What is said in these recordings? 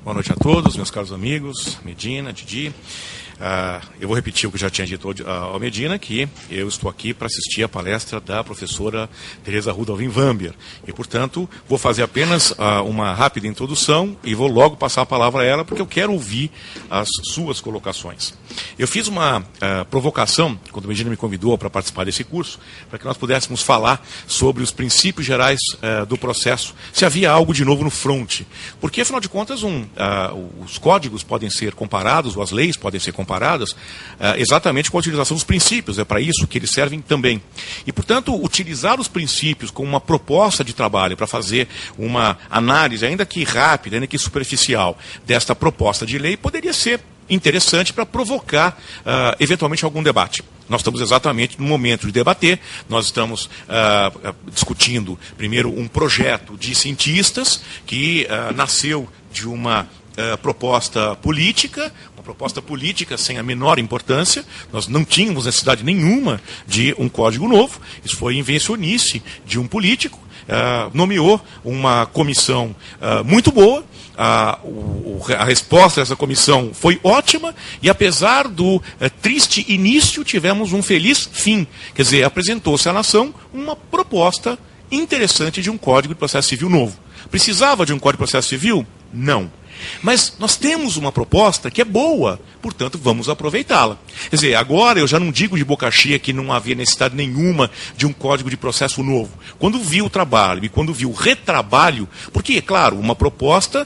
Boa noite a todos, meus caros amigos, Medina, Didi. Eu vou repetir o que eu já tinha dito ao Medina, que eu estou aqui para assistir a palestra da professora Teresa Rudolphin Wambier. E, portanto, vou fazer apenas uma rápida introdução e vou logo passar a palavra a ela, porque eu quero ouvir as suas colocações. Eu fiz uma provocação, quando o Medina me convidou para participar desse curso, para que nós pudéssemos falar sobre os princípios gerais do processo, se havia algo de novo no front. Porque, afinal de contas, os códigos podem ser comparados, ou as leis podem ser comparadas, exatamente com a utilização dos princípios. É para isso que eles servem também. E, portanto, utilizar os princípios como uma proposta de trabalho para fazer uma análise, ainda que rápida, ainda que superficial, desta proposta de lei, poderia ser interessante para provocar, eventualmente, algum debate. Nós estamos exatamente no momento de debater, nós estamos discutindo, primeiro, um projeto de cientistas que nasceu de uma proposta política sem a menor importância. Nós não tínhamos necessidade nenhuma de um código novo. Isso foi invencionice de um político. Nomeou uma comissão muito boa. A resposta dessa comissão foi ótima e, apesar do triste início, tivemos um feliz fim. Quer dizer, apresentou-se à nação uma proposta interessante de um Código de Processo Civil novo. Precisava de um Código de Processo Civil? Não. Mas nós temos uma proposta que é boa, portanto, vamos aproveitá-la. Quer dizer, agora eu já não digo de boca cheia que não havia necessidade nenhuma de um código de processo novo. Quando vi o trabalho e quando vi o retrabalho, porque, claro, uma proposta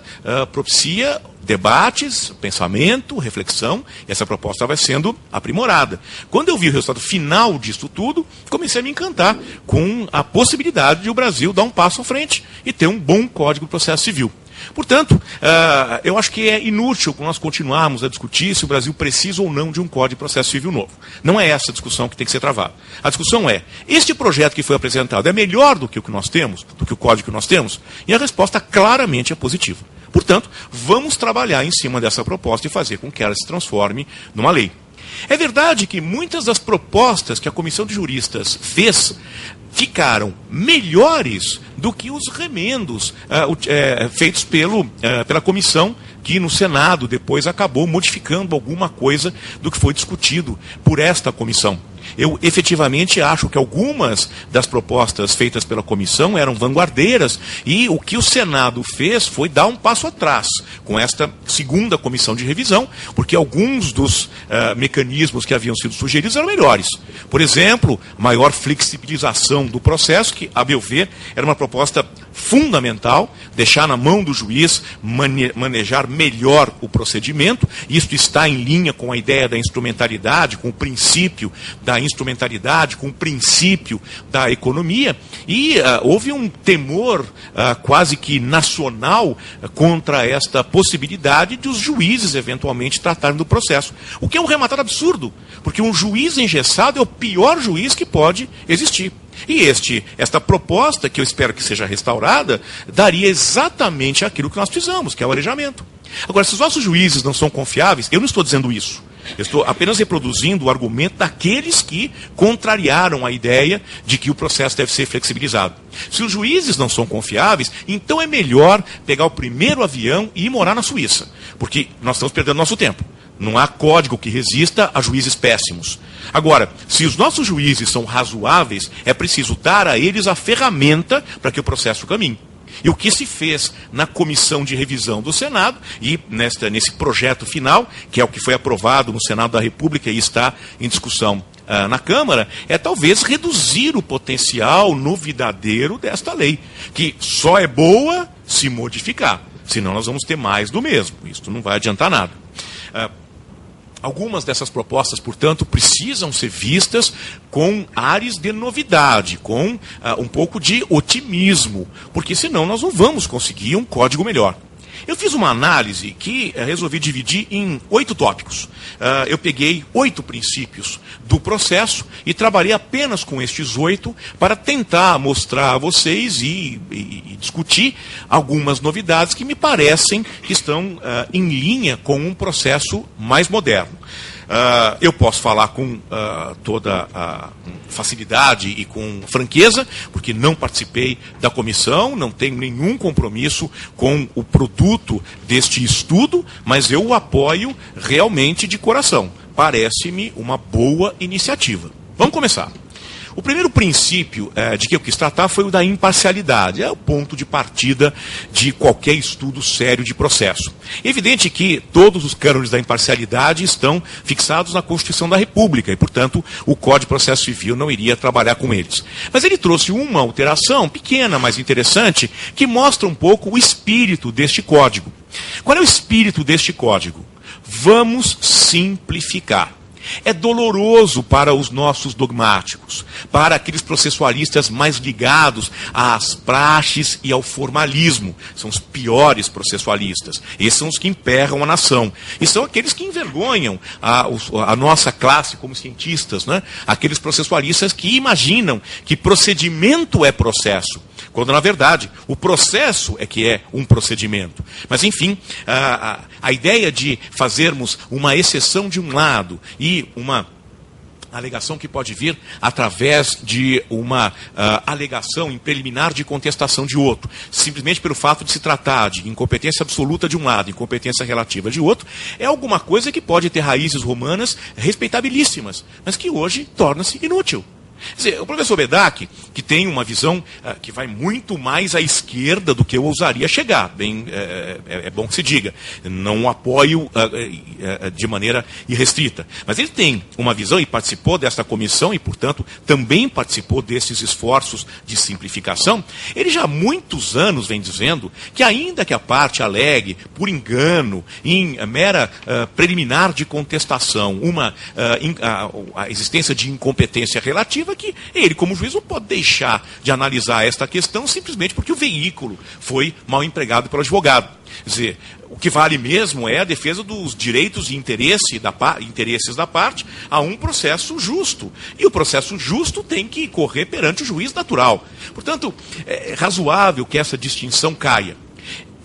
propicia debates, pensamento, reflexão, e essa proposta vai sendo aprimorada. Quando eu vi o resultado final disso tudo, comecei a me encantar com a possibilidade de o Brasil dar um passo à frente e ter um bom Código de Processo Civil. Portanto, eu acho que é inútil nós continuarmos a discutir se o Brasil precisa ou não de um Código de Processo Civil novo. Não é essa a discussão que tem que ser travada. A discussão é, este projeto que foi apresentado é melhor do que o que nós temos, do que o código que nós temos? E a resposta claramente é positiva. Portanto, vamos trabalhar em cima dessa proposta e fazer com que ela se transforme numa lei. É verdade que muitas das propostas que a Comissão de Juristas fez ficaram melhores do que os remendos feitos pela comissão, que no Senado depois acabou modificando alguma coisa do que foi discutido por esta comissão. Eu efetivamente acho que algumas das propostas feitas pela comissão eram vanguardeiras e o que o Senado fez foi dar um passo atrás com esta segunda comissão de revisão, porque alguns dos mecanismos que haviam sido sugeridos eram melhores. Por exemplo, maior flexibilização do processo, que, a meu ver, era uma proposta fundamental, deixar na mão do juiz manejar melhor o procedimento. Isso está em linha com a ideia da instrumentalidade, com o princípio da instrumentalidade, com o princípio da economia. E houve um temor quase que nacional contra esta possibilidade de os juízes eventualmente tratarem do processo. O que é um rematado absurdo, porque um juiz engessado é o pior juiz que pode existir. E esta proposta, que eu espero que seja restaurada, daria exatamente aquilo que nós precisamos, que é o arejamento. Agora, se os nossos juízes não são confiáveis, eu não estou dizendo isso. Eu estou apenas reproduzindo o argumento daqueles que contrariaram a ideia de que o processo deve ser flexibilizado. Se os juízes não são confiáveis, então é melhor pegar o primeiro avião e ir morar na Suíça, porque nós estamos perdendo nosso tempo. Não há código que resista a juízes péssimos. Agora, se os nossos juízes são razoáveis, é preciso dar a eles a ferramenta para que o processo caminhe. E o que se fez na comissão de revisão do Senado, e nesse projeto final, que é o que foi aprovado no Senado da República e está em discussão na Câmara, é talvez reduzir o potencial novidadeiro desta lei, que só é boa se modificar, senão nós vamos ter mais do mesmo. Isso não vai adiantar nada. Algumas dessas propostas, portanto, precisam ser vistas com ares de novidade, com um pouco de otimismo, porque senão nós não vamos conseguir um código melhor. Eu fiz uma análise que resolvi dividir em 8 tópicos. Eu peguei 8 princípios do processo e trabalhei apenas com estes 8 para tentar mostrar a vocês e discutir algumas novidades que me parecem que estão em linha com um processo mais moderno. Eu posso falar com toda a facilidade e com franqueza, porque não participei da comissão, não tenho nenhum compromisso com o produto deste estudo, mas eu o apoio realmente de coração. Parece-me uma boa iniciativa. Vamos começar. O primeiro princípio de que eu quis tratar foi o da imparcialidade. É o ponto de partida de qualquer estudo sério de processo. É evidente que todos os cânones da imparcialidade estão fixados na Constituição da República e, portanto, o Código de Processo Civil não iria trabalhar com eles. Mas ele trouxe uma alteração pequena, mas interessante, que mostra um pouco o espírito deste código. Qual é o espírito deste código? Vamos simplificar. É doloroso para os nossos dogmáticos, para aqueles processualistas mais ligados às praxes e ao formalismo. São os piores processualistas. Esses são os que emperram a nação. E são aqueles que envergonham a nossa classe como cientistas, né? Aqueles processualistas que imaginam que procedimento é processo, quando, na verdade, o processo é que é um procedimento. Mas, enfim, a ideia de fazermos uma exceção de um lado e uma alegação que pode vir através de uma alegação em preliminar de contestação de outro, simplesmente pelo fato de se tratar de incompetência absoluta de um lado, incompetência relativa de outro, é alguma coisa que pode ter raízes romanas respeitabilíssimas, mas que hoje torna-se inútil. Quer dizer, o professor Bedak, que tem uma visão que vai muito mais à esquerda do que eu ousaria chegar, bem, é bom que se diga, não o apoio de maneira irrestrita, mas ele tem uma visão e participou desta comissão e, portanto, também participou desses esforços de simplificação. Ele já há muitos anos vem dizendo que, ainda que a parte alegue, por engano, em mera preliminar de contestação, a existência de incompetência relativa, que ele, como juiz, não pode deixar de analisar esta questão simplesmente porque o veículo foi mal empregado pelo advogado. Quer dizer, o que vale mesmo é a defesa dos direitos e interesses da parte a um processo justo. E o processo justo tem que correr perante o juiz natural. Portanto, é razoável que essa distinção caia.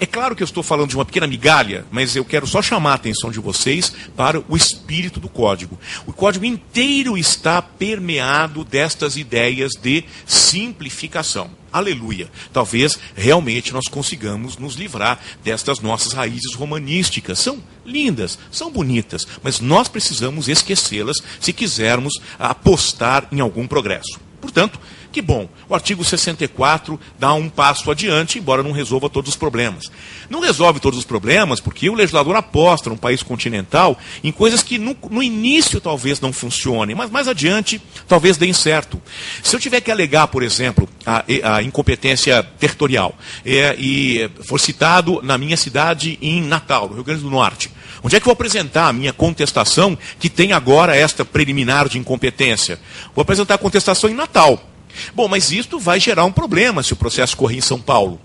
É claro que eu estou falando de uma pequena migalha, mas eu quero só chamar a atenção de vocês para o espírito do código. O código inteiro está permeado destas ideias de simplificação. Aleluia! Talvez realmente nós consigamos nos livrar destas nossas raízes romanísticas. São lindas, são bonitas, mas nós precisamos esquecê-las se quisermos apostar em algum progresso. Portanto, que bom, o artigo 64 dá um passo adiante, embora não resolva todos os problemas. Não resolve todos os problemas porque o legislador aposta num país continental em coisas que no início talvez não funcionem, mas mais adiante talvez deem certo. Se eu tiver que alegar, por exemplo, a incompetência territorial, e for citado na minha cidade em Natal, no Rio Grande do Norte, onde é que eu vou apresentar a minha contestação que tem agora esta preliminar de incompetência? Vou apresentar a contestação em Natal. Bom, mas isto vai gerar um problema se o processo correr em São Paulo.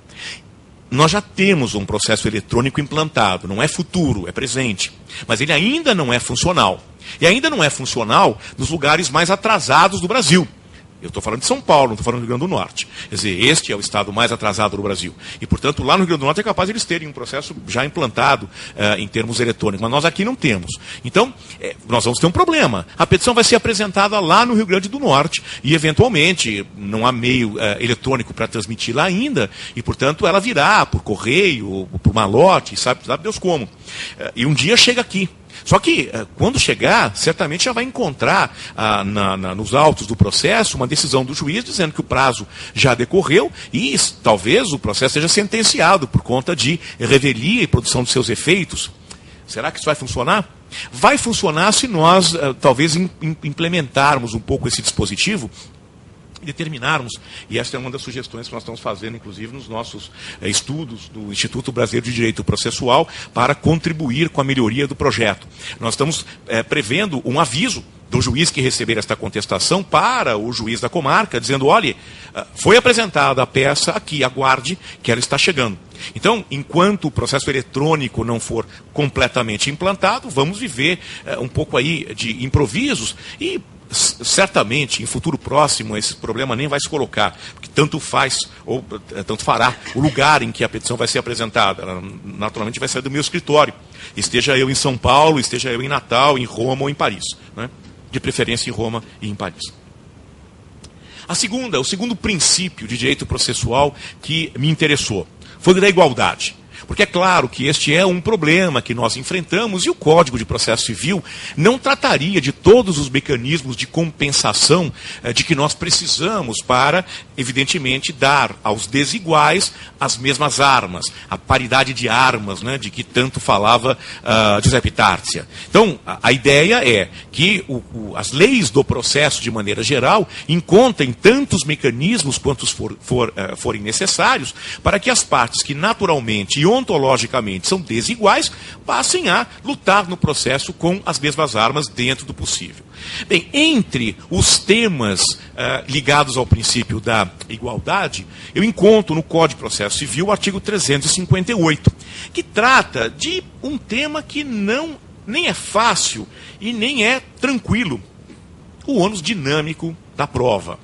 Nós já temos um processo eletrônico implantado, não é futuro, é presente. Mas ele ainda não é funcional. E ainda não é funcional nos lugares mais atrasados do Brasil. Eu estou falando de São Paulo, não estou falando do Rio Grande do Norte. Quer dizer, este é o estado mais atrasado do Brasil. E, portanto, lá no Rio Grande do Norte é capaz de eles terem um processo já implantado em termos eletrônicos. Mas nós aqui não temos. Então, nós vamos ter um problema. A petição vai ser apresentada lá no Rio Grande do Norte e, eventualmente, não há meio eletrônico para transmitir lá ainda. E, portanto, ela virá por correio, ou por malote, sabe Deus como. E um dia chega aqui. Só que, quando chegar, certamente já vai encontrar nos autos do processo uma decisão do juiz dizendo que o prazo já decorreu e talvez o processo seja sentenciado por conta de revelia e produção de seus efeitos. Será que isso vai funcionar? Vai funcionar se nós, talvez, implementarmos um pouco esse dispositivo e determinarmos, e esta é uma das sugestões que nós estamos fazendo, inclusive, nos nossos estudos do Instituto Brasileiro de Direito Processual, para contribuir com a melhoria do projeto. Nós estamos prevendo um aviso do juiz que receber esta contestação para o juiz da comarca, dizendo, olha, foi apresentada a peça aqui, aguarde que ela está chegando. Então, enquanto o processo eletrônico não for completamente implantado, vamos viver um pouco aí de improvisos e certamente, em futuro próximo, esse problema nem vai se colocar. Porque tanto faz, ou tanto fará, o lugar em que a petição vai ser apresentada. Ela, naturalmente, vai sair do meu escritório. Esteja eu em São Paulo, esteja eu em Natal, em Roma ou em Paris. Né? De preferência em Roma e em Paris. O segundo princípio de direito processual que me interessou foi o da igualdade. Porque é claro que este é um problema que nós enfrentamos e o Código de Processo Civil não trataria de todos os mecanismos de compensação de que nós precisamos para, evidentemente, dar aos desiguais as mesmas armas, a paridade de armas, né, de que tanto falava Giuseppe Tarsia. Então, a ideia é que as leis do processo, de maneira geral, encontrem tantos mecanismos quantos forem necessários para que as partes que naturalmente e ontologicamente são desiguais, passem a lutar no processo com as mesmas armas dentro do possível. Bem, entre os temas ligados ao princípio da igualdade, eu encontro no Código de Processo Civil o artigo 358, que trata de um tema que nem é fácil e nem é tranquilo, o ônus dinâmico da prova.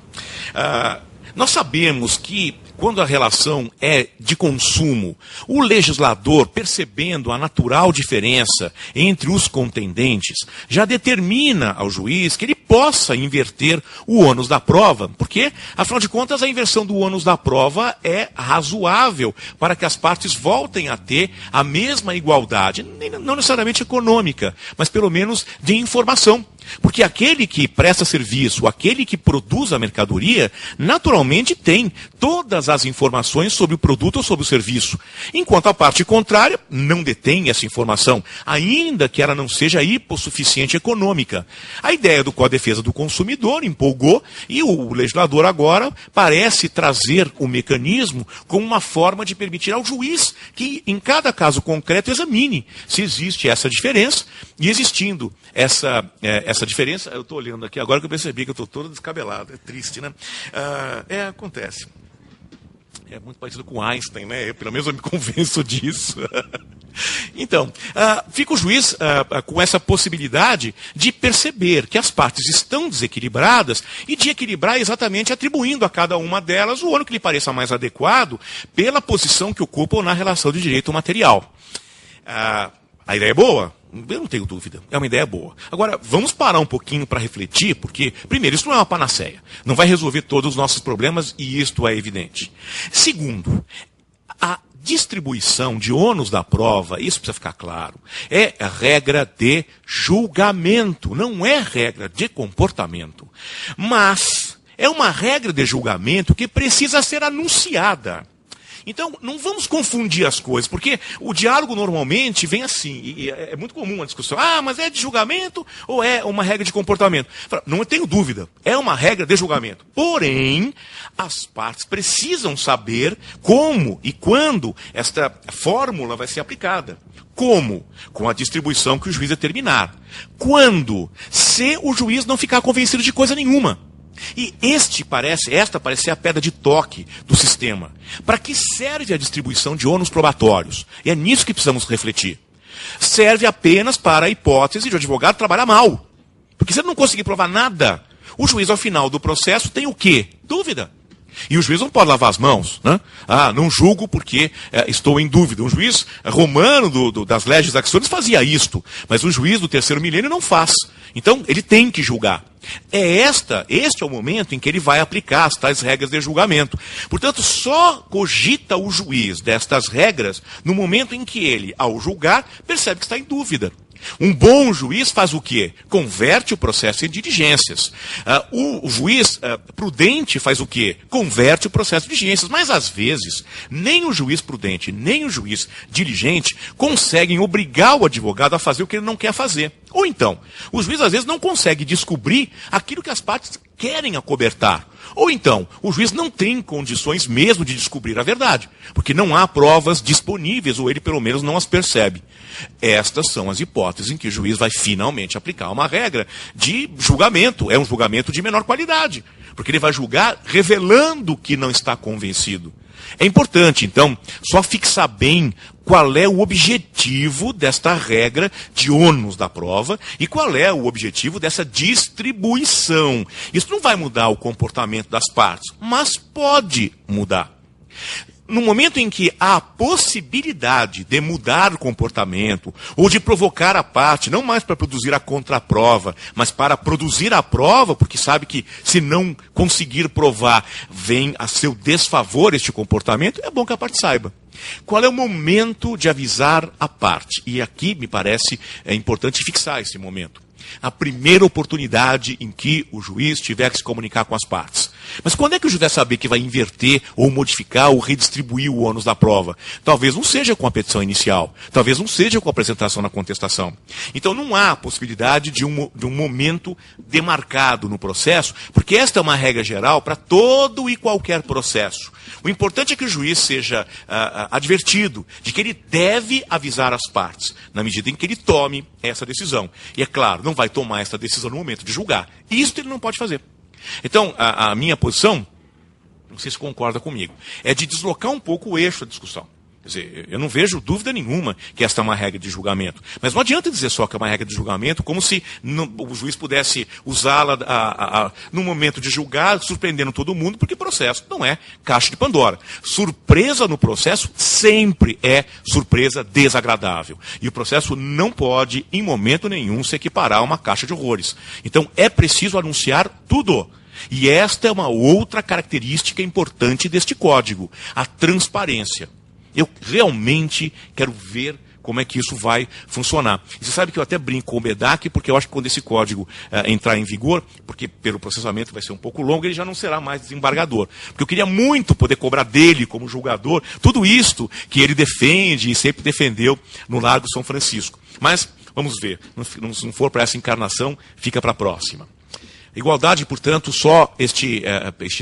Nós sabemos que quando a relação é de consumo, o legislador, percebendo a natural diferença entre os contendentes, já determina ao juiz que ele possa inverter o ônus da prova, porque, afinal de contas, a inversão do ônus da prova é razoável para que as partes voltem a ter a mesma igualdade, não necessariamente econômica, mas pelo menos de informação. Porque aquele que presta serviço, aquele que produz a mercadoria, naturalmente tem todas as informações sobre o produto ou sobre o serviço. Enquanto a parte contrária não detém essa informação, ainda que ela não seja hipossuficiente econômica. A ideia do Código de Defesa do Consumidor empolgou e o legislador agora parece trazer o mecanismo como uma forma de permitir ao juiz que, em cada caso concreto, examine se existe essa diferença. E existindo essa diferença, eu estou olhando aqui agora que eu percebi que eu estou todo descabelado, é triste, né? Acontece. É muito parecido com Einstein, né? Pelo menos eu me convenço disso. Então, fica o juiz com essa possibilidade de perceber que as partes estão desequilibradas e de equilibrar exatamente atribuindo a cada uma delas o ônus que lhe pareça mais adequado pela posição que ocupam na relação de direito material. A ideia é boa? Eu não tenho dúvida, é uma ideia boa. Agora, vamos parar um pouquinho para refletir, porque, primeiro, isso não é uma panaceia. Não vai resolver todos os nossos problemas, e isto é evidente. Segundo, a distribuição de ônus da prova, isso precisa ficar claro, é regra de julgamento, não é regra de comportamento. Mas é uma regra de julgamento que precisa ser anunciada. Então, não vamos confundir as coisas, porque o diálogo normalmente vem assim, e é muito comum a discussão, mas é de julgamento ou é uma regra de comportamento? Não tenho dúvida, é uma regra de julgamento. Porém, as partes precisam saber como e quando esta fórmula vai ser aplicada. Como? Com a distribuição que o juiz determinar. Quando? Se o juiz não ficar convencido de coisa nenhuma. E esta parece ser a pedra de toque do sistema. Para que serve a distribuição de ônus probatórios? E é nisso que precisamos refletir. Serve apenas para a hipótese de o advogado trabalhar mal. Porque se ele não conseguir provar nada, o juiz ao final do processo tem o quê? Dúvida. E o juiz não pode lavar as mãos, né? Não julgo porque estou em dúvida. Um juiz romano das leges axiones fazia isto, mas o juiz do terceiro milênio não faz. Então, ele tem que julgar. Este é o momento em que ele vai aplicar as tais regras de julgamento. Portanto, só cogita o juiz destas regras no momento em que ele, ao julgar, percebe que está em dúvida. Um bom juiz faz o quê? Converte o processo em diligências. O juiz prudente faz o quê? Converte o processo em diligências. Mas, às vezes, nem o juiz prudente, nem o juiz diligente conseguem obrigar o advogado a fazer o que ele não quer fazer. Ou então, o juiz, às vezes, não consegue descobrir aquilo que as partes querem acobertar. Ou então, o juiz não tem condições mesmo de descobrir a verdade, porque não há provas disponíveis, ou ele pelo menos não as percebe. Estas são as hipóteses em que o juiz vai finalmente aplicar uma regra de julgamento. É um julgamento de menor qualidade, porque ele vai julgar revelando que não está convencido. É importante, então, só fixar bem qual é o objetivo desta regra de ônus da prova e qual é o objetivo dessa distribuição. Isso não vai mudar o comportamento das partes, mas pode mudar. No momento em que há a possibilidade de mudar o comportamento ou de provocar a parte, não mais para produzir a contraprova, mas para produzir a prova, porque sabe que se não conseguir provar, vem a seu desfavor este comportamento, é bom que a parte saiba. Qual é o momento de avisar a parte? E aqui, me parece, é importante fixar esse momento. A primeira oportunidade em que o juiz tiver que se comunicar com as partes. Mas quando é que o juiz vai saber que vai inverter, ou modificar, ou redistribuir o ônus da prova? Talvez não seja com a petição inicial. Talvez não seja com a apresentação na contestação. Então não há possibilidade de um momento demarcado no processo, porque esta é uma regra geral para todo e qualquer processo. O importante é que o juiz seja advertido de que ele deve avisar as partes, na medida em que ele tome essa decisão. E é claro, não vai tomar essa decisão no momento de julgar. Isso ele não pode fazer. Então, a minha posição, não sei se concorda comigo, é de deslocar um pouco o eixo da discussão. Quer dizer, eu não vejo dúvida nenhuma que esta é uma regra de julgamento. Mas não adianta dizer só que é uma regra de julgamento como se o juiz pudesse usá-la no momento de julgar, surpreendendo todo mundo, porque processo não é caixa de Pandora. Surpresa no processo sempre é surpresa desagradável. E o processo não pode, em momento nenhum, se equiparar a uma caixa de horrores. Então é preciso anunciar tudo. E esta é uma outra característica importante deste código, a transparência. Eu realmente quero ver como é que isso vai funcionar. E você sabe que eu até brinco com o MEDAC, porque eu acho que quando esse código entrar em vigor, porque pelo processamento vai ser um pouco longo, ele já não será mais desembargador. Porque eu queria muito poder cobrar dele, como julgador, tudo isto que ele defende e sempre defendeu no Largo São Francisco. Mas, vamos ver, se não for para essa encarnação, fica para a próxima. Igualdade, portanto, só este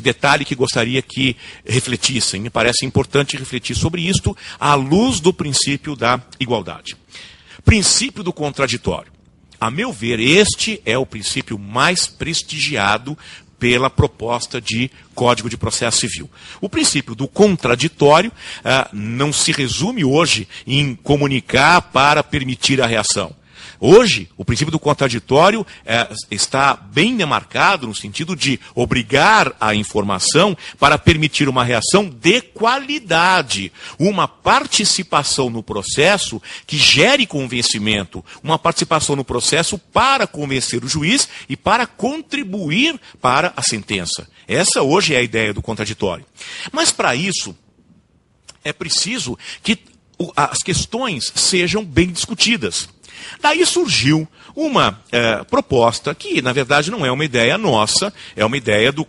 detalhe que gostaria que refletissem. Me parece importante refletir sobre isto à luz do princípio da igualdade. Princípio do contraditório. A meu ver, este é o princípio mais prestigiado pela proposta de Código de Processo Civil. O princípio do contraditório não se resume hoje em comunicar para permitir a reação. Hoje, o princípio do contraditório está bem demarcado no sentido de obrigar a informação para permitir uma reação de qualidade, uma participação no processo que gere convencimento, uma participação no processo para convencer o juiz e para contribuir para a sentença. Essa hoje é a ideia do contraditório. Mas para isso, é preciso que as questões sejam bem discutidas. Daí surgiu uma proposta que, na verdade, não é uma ideia nossa, é uma ideia do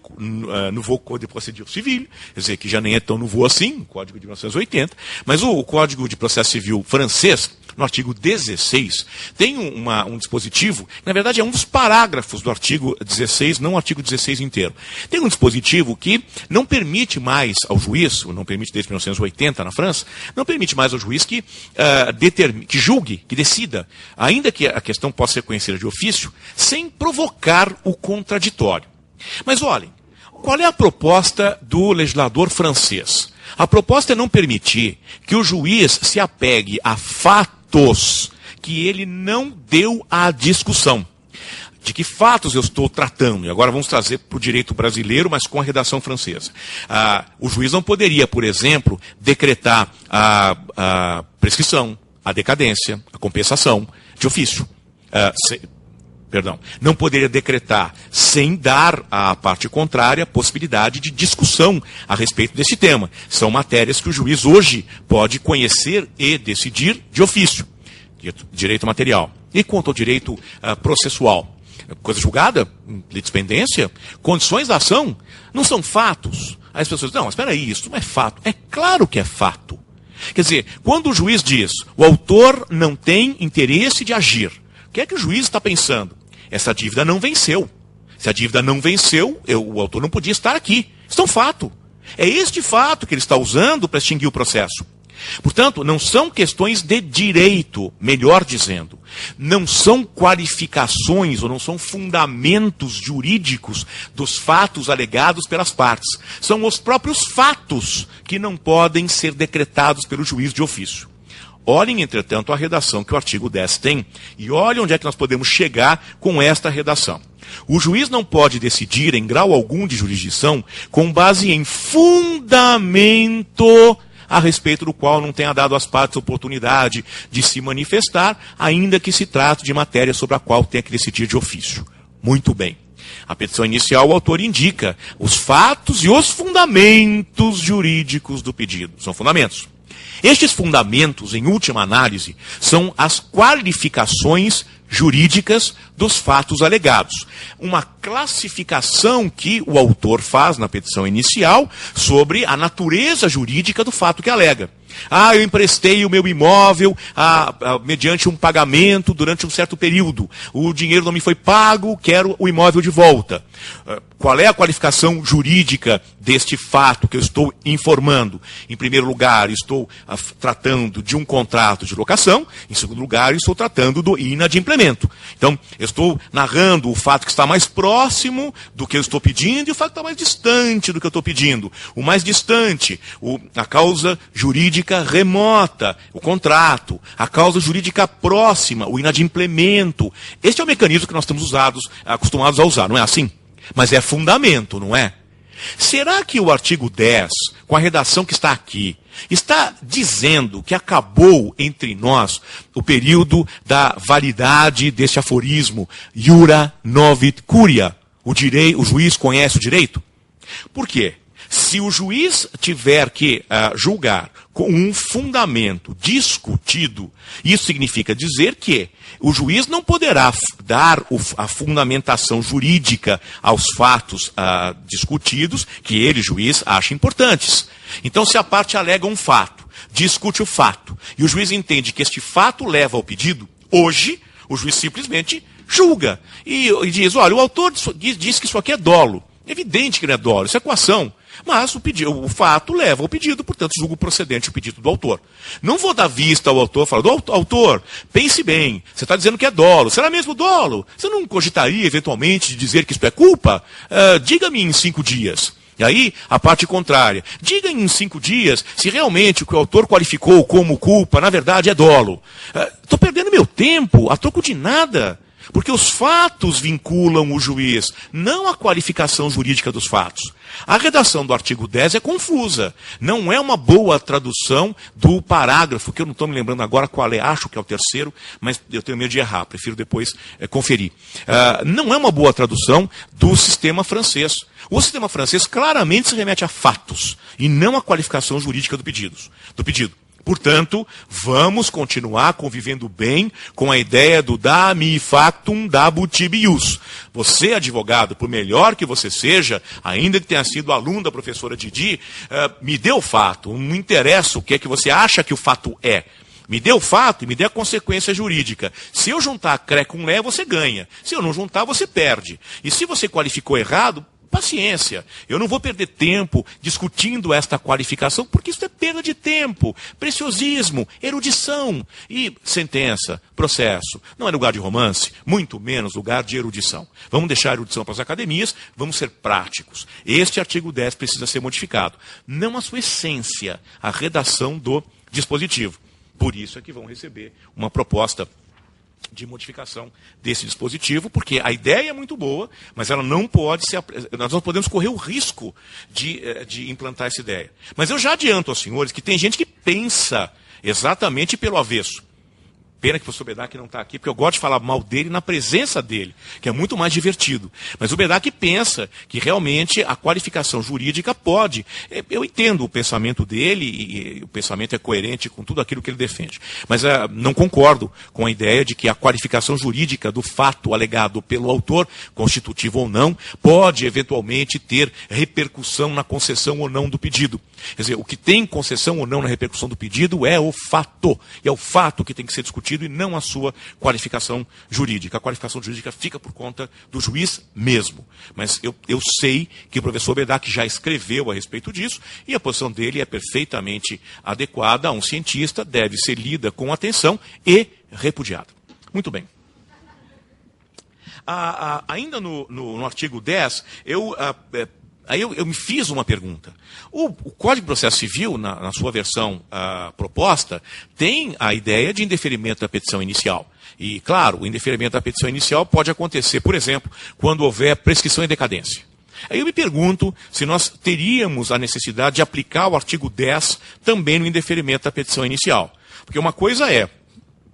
Nouveau Code de Procédure Civile, quer dizer, que já nem é tão novo assim, o Código de 1980, mas o Código de Processo Civil francês, no artigo 16, tem um dispositivo, na verdade é um dos parágrafos do artigo 16, não o artigo 16 inteiro. Tem um dispositivo que não permite mais ao juiz, não permite desde 1980 na França, não permite mais ao juiz que julgue, que decida, ainda que a questão possa ser conhecida de ofício, sem provocar o contraditório. Mas olhem, qual é a proposta do legislador francês? A proposta é não permitir que o juiz se apegue a fatos que ele não deu à discussão. De que fatos eu estou tratando? E agora vamos trazer para o direito brasileiro, mas com a redação francesa. O juiz não poderia, por exemplo, decretar a prescrição, a decadência, a compensação de ofício. Não poderia decretar sem dar à parte contrária a possibilidade de discussão a respeito desse tema. São matérias que o juiz hoje pode conhecer e decidir de ofício. Direito material. E quanto ao direito processual? Coisa julgada, litispendência, condições da ação, não são fatos. Aí as pessoas dizem, não, mas espera aí, isso não é fato. É claro que é fato. Quer dizer, quando o juiz diz, o autor não tem interesse de agir, o que é que o juiz está pensando? Essa dívida não venceu. Se a dívida não venceu, o autor não podia estar aqui. Isso é um fato. É este fato que ele está usando para extinguir o processo. Portanto, não são questões de direito, melhor dizendo. Não são qualificações ou não são fundamentos jurídicos dos fatos alegados pelas partes. São os próprios fatos que não podem ser decretados pelo juiz de ofício. Olhem, entretanto, a redação que o artigo 10 tem, e olhem onde é que nós podemos chegar com esta redação. O juiz não pode decidir em grau algum de jurisdição com base em fundamento a respeito do qual não tenha dado às partes oportunidade de se manifestar, ainda que se trate de matéria sobre a qual tenha que decidir de ofício. Muito bem. A petição inicial, o autor indica os fatos e os fundamentos jurídicos do pedido. São fundamentos. Estes fundamentos, em última análise, são as qualificações jurídicas dos fatos alegados. Uma classificação que o autor faz na petição inicial sobre a natureza jurídica do fato que alega. Eu emprestei o meu imóvel mediante um pagamento durante um certo período. O dinheiro não me foi pago, quero o imóvel de volta. Qual é a qualificação jurídica deste fato que eu estou informando? Em primeiro lugar, estou tratando de um contrato de locação. Em segundo lugar, estou tratando do inadimplemento. Então, eu estou narrando o fato que está mais próximo do que eu estou pedindo e o fato que está mais distante do que eu estou pedindo. O mais distante, a causa jurídica remota, o contrato. A causa jurídica próxima, o inadimplemento. Este é o mecanismo que nós estamos acostumados a usar, não é assim? Mas é fundamento, não é? Será que o artigo 10, com a redação que está aqui, está dizendo que acabou entre nós o período da validade deste aforismo, iura novit curia? O juiz conhece o direito? Por quê? Se o juiz tiver que julgar com um fundamento discutido, isso significa dizer que o juiz não poderá dar a fundamentação jurídica aos fatos discutidos que ele, juiz, acha importantes. Então, se a parte alega um fato, discute o fato, e o juiz entende que este fato leva ao pedido, hoje, o juiz simplesmente julga. E diz, olha, o autor diz que isso aqui é dolo. É evidente que não é dolo, isso é coação. Mas o fato leva ao pedido, portanto, julgo procedente o pedido do autor. Não vou dar vista ao autor, falar, autor, pense bem, você está dizendo que é dolo. Será mesmo dolo? Você não cogitaria, eventualmente, de dizer que isso é culpa? Diga-me em 5 dias. E aí, a parte contrária. Diga em 5 dias se realmente o que o autor qualificou como culpa, na verdade, é dolo. Estou perdendo meu tempo, a troco de nada. Porque os fatos vinculam o juiz, não a qualificação jurídica dos fatos. A redação do artigo 10 é confusa. Não é uma boa tradução do parágrafo, que eu não estou me lembrando agora qual é, acho que é o terceiro, mas eu tenho medo de errar, prefiro depois conferir. Não é uma boa tradução do sistema francês. O sistema francês claramente se remete a fatos, e não a qualificação jurídica do pedido. Portanto, vamos continuar convivendo bem com a ideia do da-mi factum dabutibius. Você, advogado, por melhor que você seja, ainda que tenha sido aluno da professora Didi, me dê o fato, não me interessa o que é que você acha que o fato é. Me dê o fato e me dê a consequência jurídica. Se eu juntar cré com lé, você ganha. Se eu não juntar, você perde. E se você qualificou errado, paciência, eu não vou perder tempo discutindo esta qualificação, porque isso é perda de tempo, preciosismo, erudição. E sentença, processo, não é lugar de romance, muito menos lugar de erudição. Vamos deixar a erudição para as academias, vamos ser práticos. Este artigo 10 precisa ser modificado. Não a sua essência, a redação do dispositivo. Por isso é que vão receber uma proposta de modificação desse dispositivo, porque a ideia é muito boa, mas ela não pode ser. Nós não podemos correr o risco de implantar essa ideia. Mas eu já adianto aos senhores que tem gente que pensa exatamente pelo avesso. Pena que o professor Bedak não está aqui, porque eu gosto de falar mal dele na presença dele, que é muito mais divertido. Mas o Bedak pensa que realmente a qualificação jurídica pode. Eu entendo o pensamento dele, e o pensamento é coerente com tudo aquilo que ele defende. Mas não concordo com a ideia de que a qualificação jurídica do fato alegado pelo autor, constitutivo ou não, pode eventualmente ter repercussão na concessão ou não do pedido. Quer dizer, o que tem concessão ou não na repercussão do pedido é o fato. E é o fato que tem que ser discutido e não a sua qualificação jurídica. A qualificação jurídica fica por conta do juiz mesmo. Mas eu sei que o professor Bedak já escreveu a respeito disso e a posição dele é perfeitamente adequada a um cientista, deve ser lida com atenção e repudiada. Muito bem. Ainda no artigo 10, eu Aí eu me fiz uma pergunta. O Código de Processo Civil, na sua versão proposta, tem a ideia de indeferimento da petição inicial. E, claro, o indeferimento da petição inicial pode acontecer, por exemplo, quando houver prescrição e decadência. Aí eu me pergunto se nós teríamos a necessidade de aplicar o artigo 10 também no indeferimento da petição inicial. Porque uma coisa é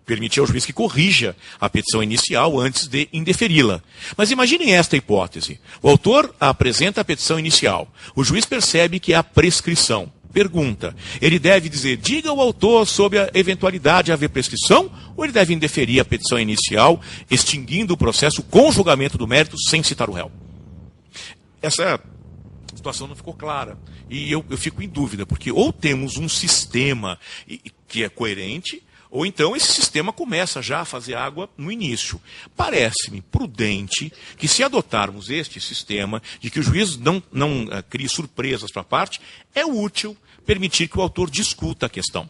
permitir ao juiz que corrija a petição inicial antes de indeferi-la. Mas imaginem esta hipótese. O autor apresenta a petição inicial. O juiz percebe que há prescrição. Pergunta, ele deve dizer, diga ao autor sobre a eventualidade de haver prescrição, ou ele deve indeferir a petição inicial, extinguindo o processo com julgamento do mérito sem citar o réu? Essa situação não ficou clara. E eu fico em dúvida, porque ou temos um sistema que é coerente, ou então esse sistema começa já a fazer água no início. Parece-me prudente que, se adotarmos este sistema, de que o juiz não crie surpresas para a parte, é útil permitir que o autor discuta a questão.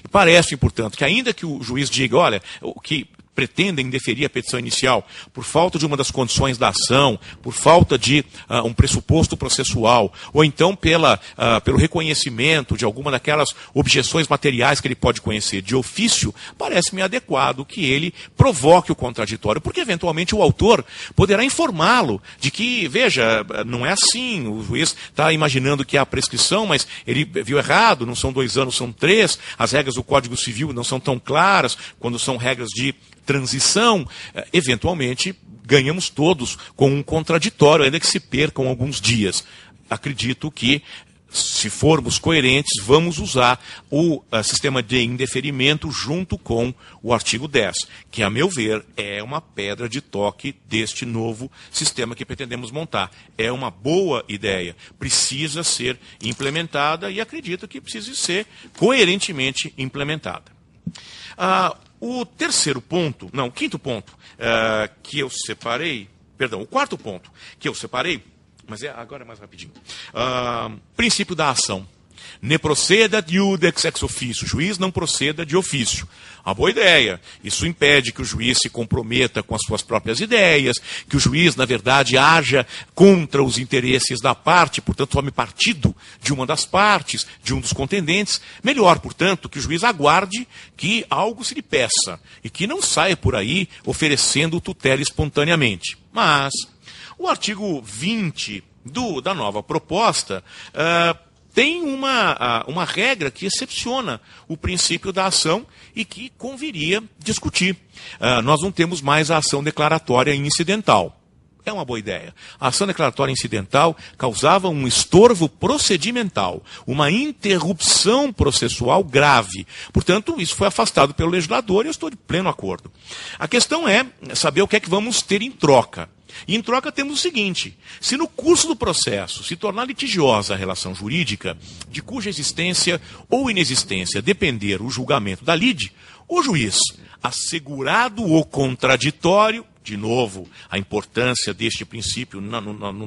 E parece, portanto, que ainda que o juiz diga, olha, o que pretendem indeferir a petição inicial por falta de uma das condições da ação, por falta de um pressuposto processual, ou então pelo reconhecimento de alguma daquelas objeções materiais que ele pode conhecer de ofício, parece-me adequado que ele provoque o contraditório, porque eventualmente o autor poderá informá-lo de que, veja, não é assim, o juiz está imaginando que há prescrição, mas ele viu errado, não são 2 anos, são 3, as regras do Código Civil não são tão claras, quando são regras de transição, eventualmente ganhamos todos com um contraditório, ainda que se percam alguns dias. Acredito que, se formos coerentes, vamos usar o sistema de indeferimento junto com o artigo 10, que, a meu ver, é uma pedra de toque deste novo sistema que pretendemos montar. É uma boa ideia, precisa ser implementada e acredito que precise ser coerentemente implementada. O quinto ponto que eu separei, o quarto ponto que eu separei, mas agora é mais rapidinho. Princípio da ação. Ne proceda iudex ex officio. O juiz não proceda de ofício. Uma boa ideia. Isso impede que o juiz se comprometa com as suas próprias ideias, que o juiz, na verdade, haja contra os interesses da parte, portanto, tome partido de uma das partes, de um dos contendentes. Melhor, portanto, que o juiz aguarde que algo se lhe peça e que não saia por aí oferecendo tutela espontaneamente. Mas o artigo 20 da nova proposta tem uma regra que excepciona o princípio da ação e que conviria discutir. Nós não temos mais a ação declaratória incidental. É uma boa ideia. A ação declaratória incidental causava um estorvo procedimental, uma interrupção processual grave. Portanto, isso foi afastado pelo legislador e eu estou de pleno acordo. A questão é saber o que é que vamos ter em troca. E em troca temos o seguinte: se no curso do processo se tornar litigiosa a relação jurídica, de cuja existência ou inexistência depender o julgamento da lide, o juiz, assegurado o contraditório, de novo, a importância deste princípio no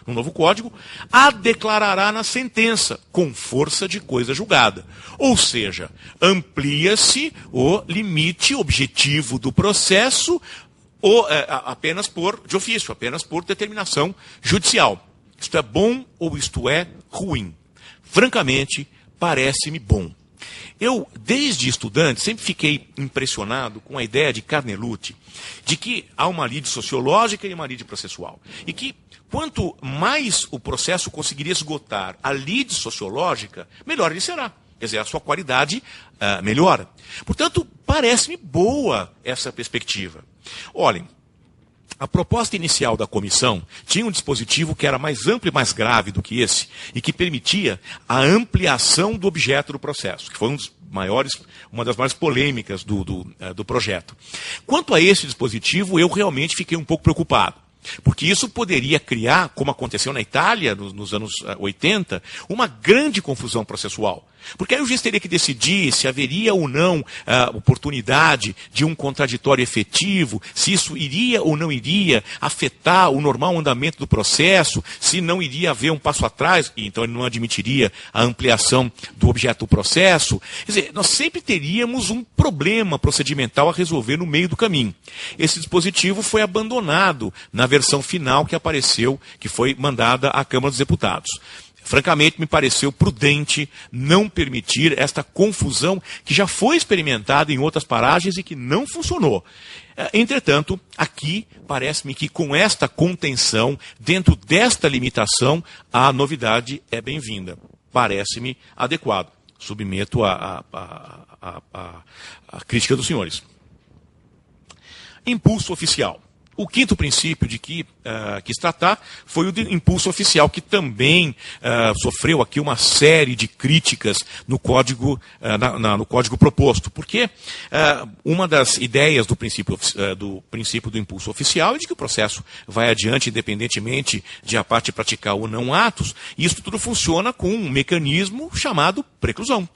novo Código, a declarará na sentença, com força de coisa julgada. Ou seja, amplia-se o limite objetivo do processo, ou apenas de ofício, apenas por determinação judicial. Isto é bom ou isto é ruim? Francamente, parece-me bom. Eu, desde estudante, sempre fiquei impressionado com a ideia de Carnelutti, de que há uma lide sociológica e uma lide processual. E que, quanto mais o processo conseguiria esgotar a lide sociológica, melhor ele será. Quer dizer, a sua qualidade melhora. Portanto, parece-me boa essa perspectiva. Olhem, a proposta inicial da comissão tinha um dispositivo que era mais amplo e mais grave do que esse, e que permitia a ampliação do objeto do processo, que foi uma das maiores polêmicas do projeto. Quanto a esse dispositivo, eu realmente fiquei um pouco preocupado. Porque isso poderia criar, como aconteceu na Itália nos anos 80, uma grande confusão processual. Porque aí o juiz teria que decidir se haveria ou não oportunidade de um contraditório efetivo, se isso iria ou não iria afetar o normal andamento do processo, se não iria haver um passo atrás, e então ele não admitiria a ampliação do objeto do processo. Quer dizer, nós sempre teríamos um problema procedimental a resolver no meio do caminho. Esse dispositivo foi abandonado na versão final que apareceu, que foi mandada à Câmara dos Deputados. Francamente, me pareceu prudente não permitir esta confusão que já foi experimentada em outras paragens e que não funcionou. Entretanto, aqui parece-me que com esta contenção, dentro desta limitação, a novidade é bem-vinda. Parece-me adequado. Submeto a crítica dos senhores. Impulso oficial. O quinto princípio de que quis tratar foi o de impulso oficial, que também sofreu aqui uma série de críticas no código, no código proposto. Porque uma das ideias do princípio do impulso oficial é de que o processo vai adiante independentemente de a parte praticar ou não atos, e isso tudo funciona com um mecanismo chamado preclusão,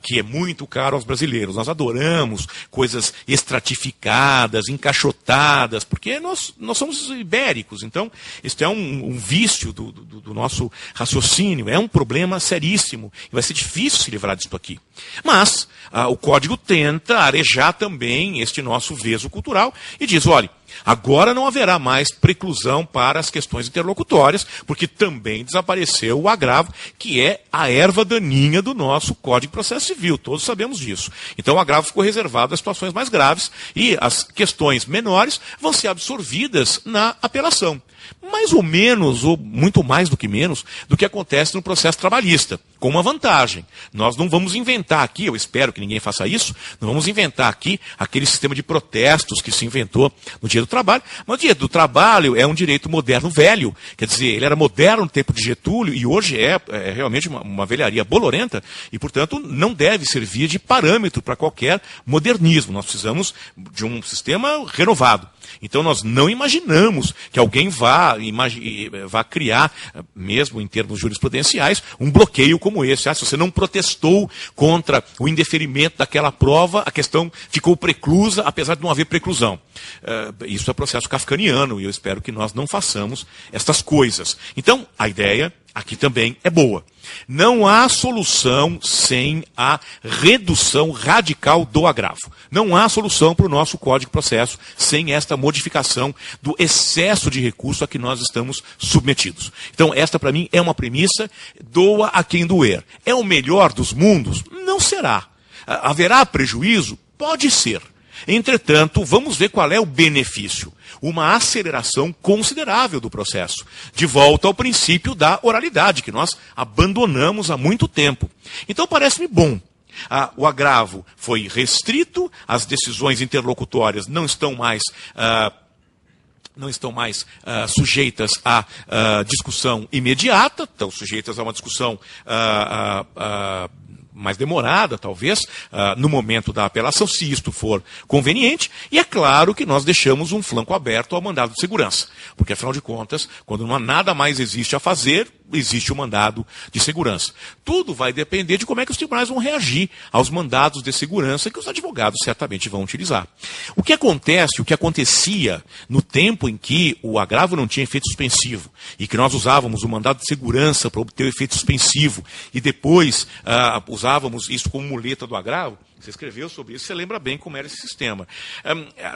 que é muito caro aos brasileiros. Nós adoramos coisas estratificadas, encaixotadas, porque nós somos ibéricos. Então, isso é um vício do nosso raciocínio, é um problema seríssimo, e vai ser difícil se livrar disso aqui. Mas o código tenta arejar também este nosso veso cultural e diz, olha, agora não haverá mais preclusão para as questões interlocutórias, porque também desapareceu o agravo, que é a erva daninha do nosso Código de Processo Civil. Todos sabemos disso. Então o agravo ficou reservado às situações mais graves e as questões menores vão ser absorvidas na apelação. Mais ou menos, ou muito mais do que menos, do que acontece no processo trabalhista, com uma vantagem. Nós não vamos inventar aqui, eu espero que ninguém faça isso, não vamos inventar aqui aquele sistema de protestos que se inventou no Dia do Trabalho, mas o Dia do Trabalho é um direito moderno velho, quer dizer, ele era moderno no tempo de Getúlio e hoje é realmente uma velharia bolorenta e, portanto, não deve servir de parâmetro para qualquer modernismo. Nós precisamos de um sistema renovado. Então nós não imaginamos que alguém vá criar, mesmo em termos jurisprudenciais, um bloqueio como esse. Se você não protestou contra o indeferimento daquela prova, a questão ficou preclusa, apesar de não haver preclusão. Isso é processo kafkaniano e eu espero que nós não façamos estas coisas. Então, a ideia aqui também é boa. Não há solução sem a redução radical do agravo. Não há solução para o nosso Código de Processo sem esta modificação do excesso de recurso a que nós estamos submetidos. Então, esta para mim é uma premissa, doa a quem doer. É o melhor dos mundos? Não será. Haverá prejuízo? Pode ser. Entretanto, vamos ver qual é o benefício. Uma aceleração considerável do processo. De volta ao princípio da oralidade, que nós abandonamos há muito tempo. Então parece-me bom. O agravo foi restrito, as decisões interlocutórias não estão mais sujeitas à discussão imediata, estão sujeitas a uma discussão mais demorada, talvez, no momento da apelação, se isto for conveniente. E é claro que nós deixamos um flanco aberto ao mandado de segurança. Porque, afinal de contas, quando não há nada mais existe a fazer, existe o mandado de segurança. Tudo vai depender de como é que os tribunais vão reagir aos mandados de segurança que os advogados certamente vão utilizar. O que acontece, o que acontecia no tempo em que o agravo não tinha efeito suspensivo e que nós usávamos o mandado de segurança para obter o efeito suspensivo e depois usávamos isso como muleta do agravo, você escreveu sobre isso, você lembra bem como era esse sistema.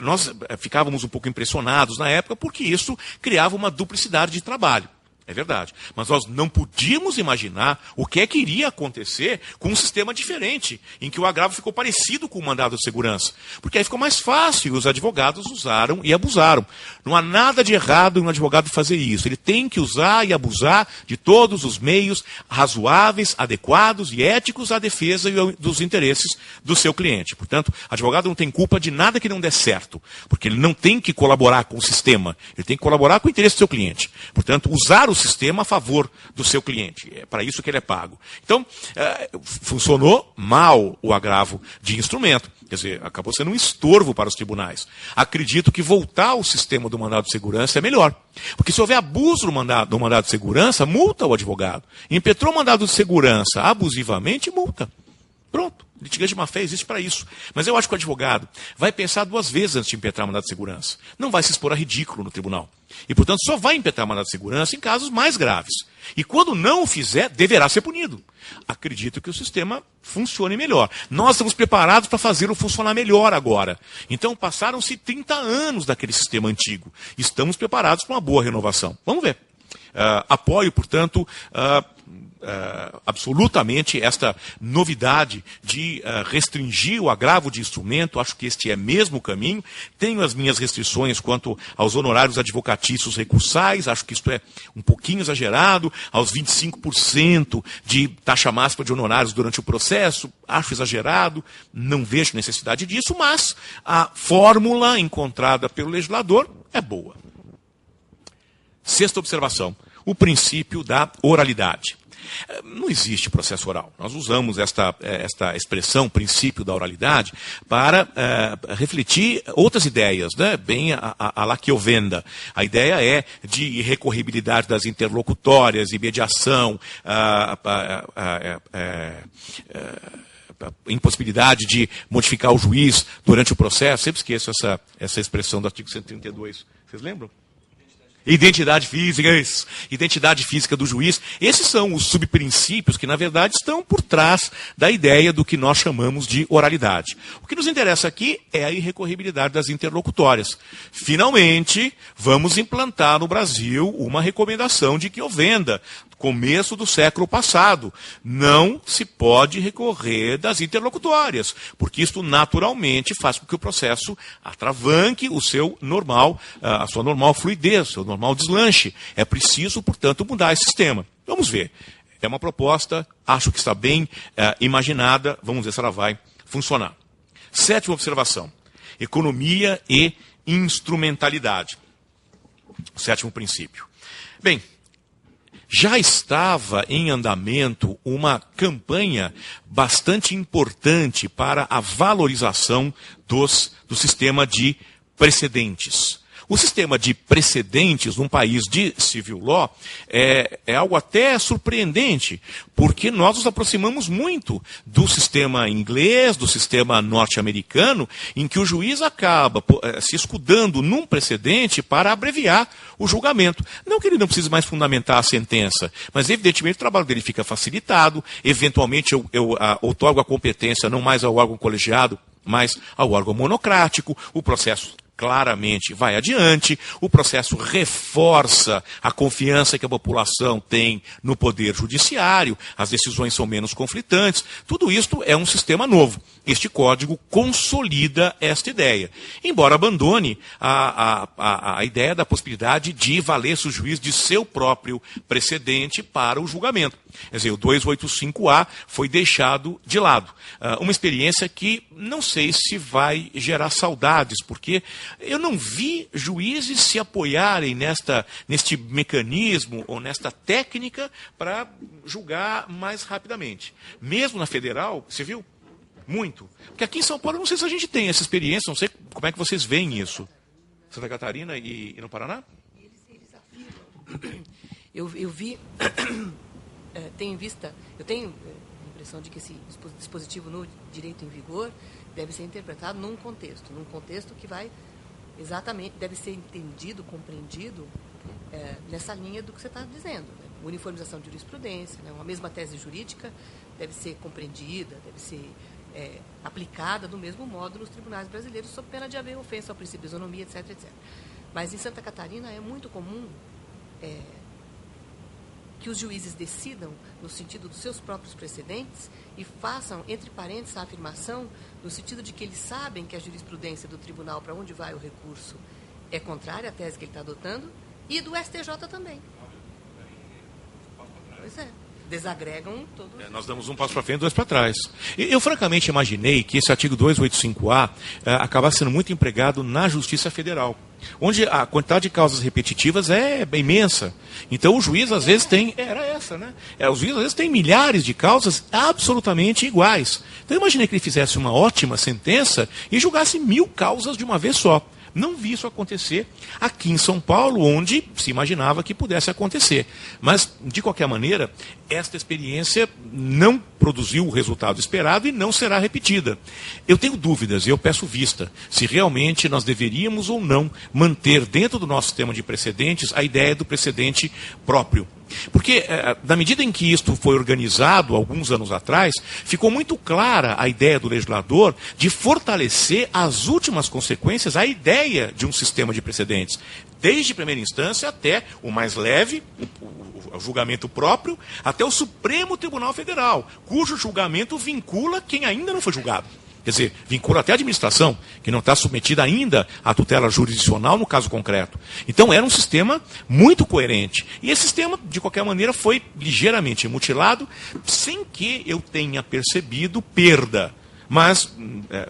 Nós ficávamos um pouco impressionados na época porque isso criava uma duplicidade de trabalho. É verdade. Mas nós não podíamos imaginar o que é que iria acontecer com um sistema diferente, em que o agravo ficou parecido com o mandado de segurança. Porque aí ficou mais fácil e os advogados usaram e abusaram. Não há nada de errado em um advogado fazer isso. Ele tem que usar e abusar de todos os meios razoáveis, adequados e éticos à defesa dos interesses do seu cliente. Portanto, o advogado não tem culpa de nada que não dê certo, porque ele não tem que colaborar com o sistema, ele tem que colaborar com o interesse do seu cliente. Portanto, usar o sistema a favor do seu cliente. É para isso que ele é pago. Então, funcionou mal o agravo de instrumento. Quer dizer, acabou sendo um estorvo para os tribunais. Acredito que voltar ao sistema do mandado de segurança é melhor. Porque se houver abuso do mandado de segurança, multa o advogado. Impetrou o mandado de segurança abusivamente, multa. Pronto. Litigante de má-fé existe para isso. Mas eu acho que o advogado vai pensar 2 vezes antes de impetrar mandado de segurança. Não vai se expor a ridículo no tribunal. E, portanto, só vai impetrar mandado de segurança em casos mais graves. E quando não o fizer, deverá ser punido. Acredito que o sistema funcione melhor. Nós estamos preparados para fazê-lo funcionar melhor agora. Então, passaram-se 30 anos daquele sistema antigo. Estamos preparados para uma boa renovação. Vamos ver. Apoio, portanto, absolutamente esta novidade de restringir o agravo de instrumento. Acho que este é mesmo o caminho. Tenho as minhas restrições quanto aos honorários advocatícios recursais. Acho que isto é um pouquinho exagerado. Aos 25% de taxa máxima de honorários durante o processo. Acho exagerado. Não vejo necessidade disso, mas a fórmula encontrada pelo legislador é boa. 6ª observação. O princípio da oralidade. Não existe processo oral. Nós usamos esta expressão, princípio da oralidade, para refletir outras ideias, né? Bem a la que eu venda. A ideia é de recorribilidade das interlocutórias, de mediação, impossibilidade de modificar o juiz durante o processo. Sempre esqueço essa expressão do artigo 132. Vocês lembram? Identidade física, isso. Identidade física do juiz. Esses são os subprincípios que, na verdade, estão por trás da ideia do que nós chamamos de oralidade. O que nos interessa aqui é a irrecorribilidade das interlocutórias. Finalmente, vamos implantar no Brasil uma recomendação de que o venda. Começo do século passado. Não se pode recorrer das interlocutórias, porque isto naturalmente faz com que o processo atravanque a sua normal fluidez, o seu normal deslanche. É preciso, portanto, mudar esse sistema. Vamos ver. É uma proposta, acho que está bem imaginada, vamos ver se ela vai funcionar. 7ª observação. Economia e instrumentalidade. O 7º princípio. Bem, já estava em andamento uma campanha bastante importante para a valorização do sistema de precedentes. O sistema de precedentes num país de civil law é algo até surpreendente, porque nós nos aproximamos muito do sistema inglês, do sistema norte-americano, em que o juiz acaba se escudando num precedente para abreviar o julgamento. Não que ele não precise mais fundamentar a sentença, mas evidentemente o trabalho dele fica facilitado, eventualmente eu outorgo a competência não mais ao órgão colegiado, mas ao órgão monocrático, o processo claramente vai adiante, o processo reforça a confiança que a população tem no poder judiciário, as decisões são menos conflitantes, tudo isto é um sistema novo. Este código consolida esta ideia, embora abandone a ideia da possibilidade de valer-se o juiz de seu próprio precedente para o julgamento. Quer dizer, o 285A foi deixado de lado. Uma experiência que não sei se vai gerar saudades, porque eu não vi juízes se apoiarem neste mecanismo ou nesta técnica para julgar mais rapidamente. Mesmo na federal, você viu? Muito. Porque aqui em São Paulo, eu não sei se a gente tem essa experiência, não sei como é que vocês veem isso. Santa Catarina e no Paraná? Eles afirmam. Eu vi, eu tenho a impressão de que esse dispositivo no direito em vigor deve ser interpretado num contexto que vai exatamente, deve ser entendido, compreendido nessa linha do que você está dizendo. Né? Uniformização de jurisprudência, né? Uma mesma tese jurídica deve ser compreendida, deve ser aplicada do mesmo modo nos tribunais brasileiros, sob pena de haver ofensa ao princípio de isonomia, etc, etc. Mas em Santa Catarina é muito comum que os juízes decidam no sentido dos seus próprios precedentes e façam, entre parênteses, a afirmação no sentido de que eles sabem que a jurisprudência do tribunal para onde vai o recurso é contrária à tese que ele está adotando e do STJ também. Pois é. Desagregam todos. Nós damos um passo para frente e 2 para trás. Eu francamente imaginei que esse artigo 285A acabasse sendo muito empregado na Justiça Federal, onde a quantidade de causas repetitivas é imensa. Então o juiz às vezes tem... Era essa, né? Os juízes às vezes têm milhares de causas absolutamente iguais. Então eu imaginei que ele fizesse uma ótima sentença e julgasse 1000 causas de uma vez só. Não vi isso acontecer aqui em São Paulo, onde se imaginava que pudesse acontecer. Mas, de qualquer maneira, esta experiência não produziu o resultado esperado e não será repetida. Eu tenho dúvidas e eu peço vista se realmente nós deveríamos ou não manter dentro do nosso sistema de precedentes a ideia do precedente próprio. Porque, na medida em que isto foi organizado alguns anos atrás, ficou muito clara a ideia do legislador de fortalecer as últimas consequências, a ideia de um sistema de precedentes, desde primeira instância até o mais leve, o julgamento próprio, até o Supremo Tribunal Federal, cujo julgamento vincula quem ainda não foi julgado. Quer dizer, vincula até a administração, que não está submetida ainda à tutela jurisdicional no caso concreto. Então, era um sistema muito coerente. E esse sistema, de qualquer maneira, foi ligeiramente mutilado, sem que eu tenha percebido perda. Mas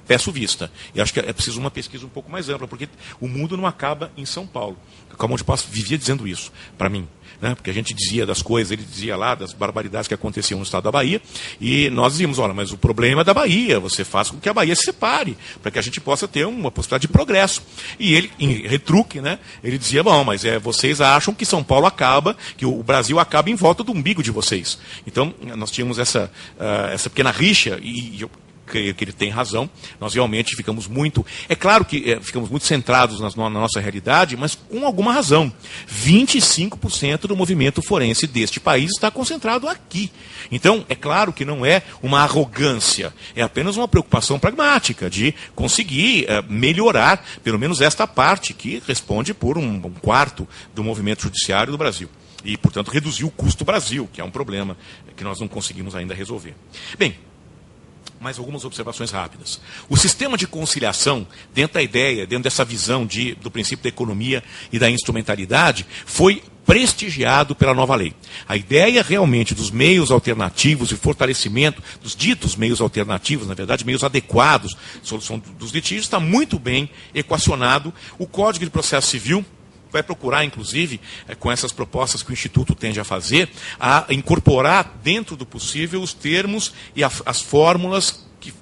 peço vista. E acho que é preciso uma pesquisa um pouco mais ampla, porque o mundo não acaba em São Paulo. O Camão de Passo vivia dizendo isso para mim. Né? Porque a gente dizia das coisas, ele dizia lá das barbaridades que aconteciam no estado da Bahia, e nós dizíamos, olha, mas o problema é da Bahia, você faz com que a Bahia se separe, para que a gente possa ter uma possibilidade de progresso. E ele, em retruque, né, ele dizia, bom, mas vocês acham que São Paulo acaba, que o Brasil acaba em volta do umbigo de vocês. Então, nós tínhamos essa pequena rixa, e eu creio que ele tem razão, nós realmente ficamos muito... É claro que ficamos muito centrados na nossa realidade, mas com alguma razão. 25% do movimento forense deste país está concentrado aqui. Então, é claro que não é uma arrogância, é apenas uma preocupação pragmática de conseguir melhorar, pelo menos esta parte, que responde por um quarto do movimento judiciário do Brasil. E, portanto, reduzir o custo Brasil, que é um problema que nós não conseguimos ainda resolver. Bem, mais algumas observações rápidas. O sistema de conciliação, dentro da ideia, dentro dessa visão do princípio da economia e da instrumentalidade, foi prestigiado pela nova lei. A ideia realmente dos meios alternativos e fortalecimento dos ditos meios alternativos, na verdade, meios adequados, solução dos litígios, está muito bem equacionado. O Código de Processo Civil vai procurar, inclusive, com essas propostas que o Instituto tende a fazer, a incorporar dentro do possível os termos e as fórmulas que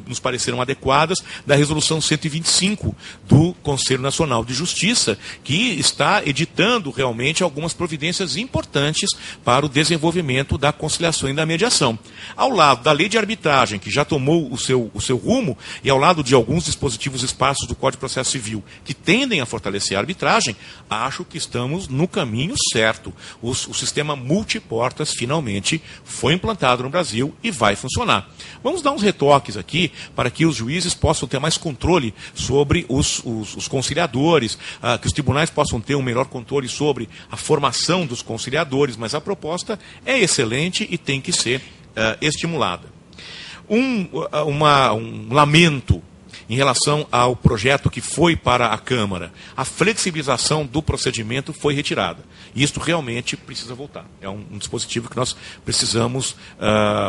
nos pareceram adequadas da Resolução 125 do Conselho Nacional de Justiça, que está editando realmente algumas providências importantes para o desenvolvimento da conciliação e da mediação. Ao lado da lei de arbitragem, que já tomou o seu rumo, e ao lado de alguns dispositivos esparsos do Código de Processo Civil, que tendem a fortalecer a arbitragem, acho que estamos no caminho certo. O sistema multiportas, finalmente, foi implantado no Brasil e vai funcionar. Vamos dar uns retoques aqui para que os juízes possam ter mais controle sobre os conciliadores, que os tribunais possam ter um melhor controle sobre a formação dos conciliadores, mas a proposta é excelente e tem que ser estimulada. Um lamento em relação ao projeto que foi para a Câmara. A flexibilização do procedimento foi retirada. E isto realmente precisa voltar. É um dispositivo que nós precisamos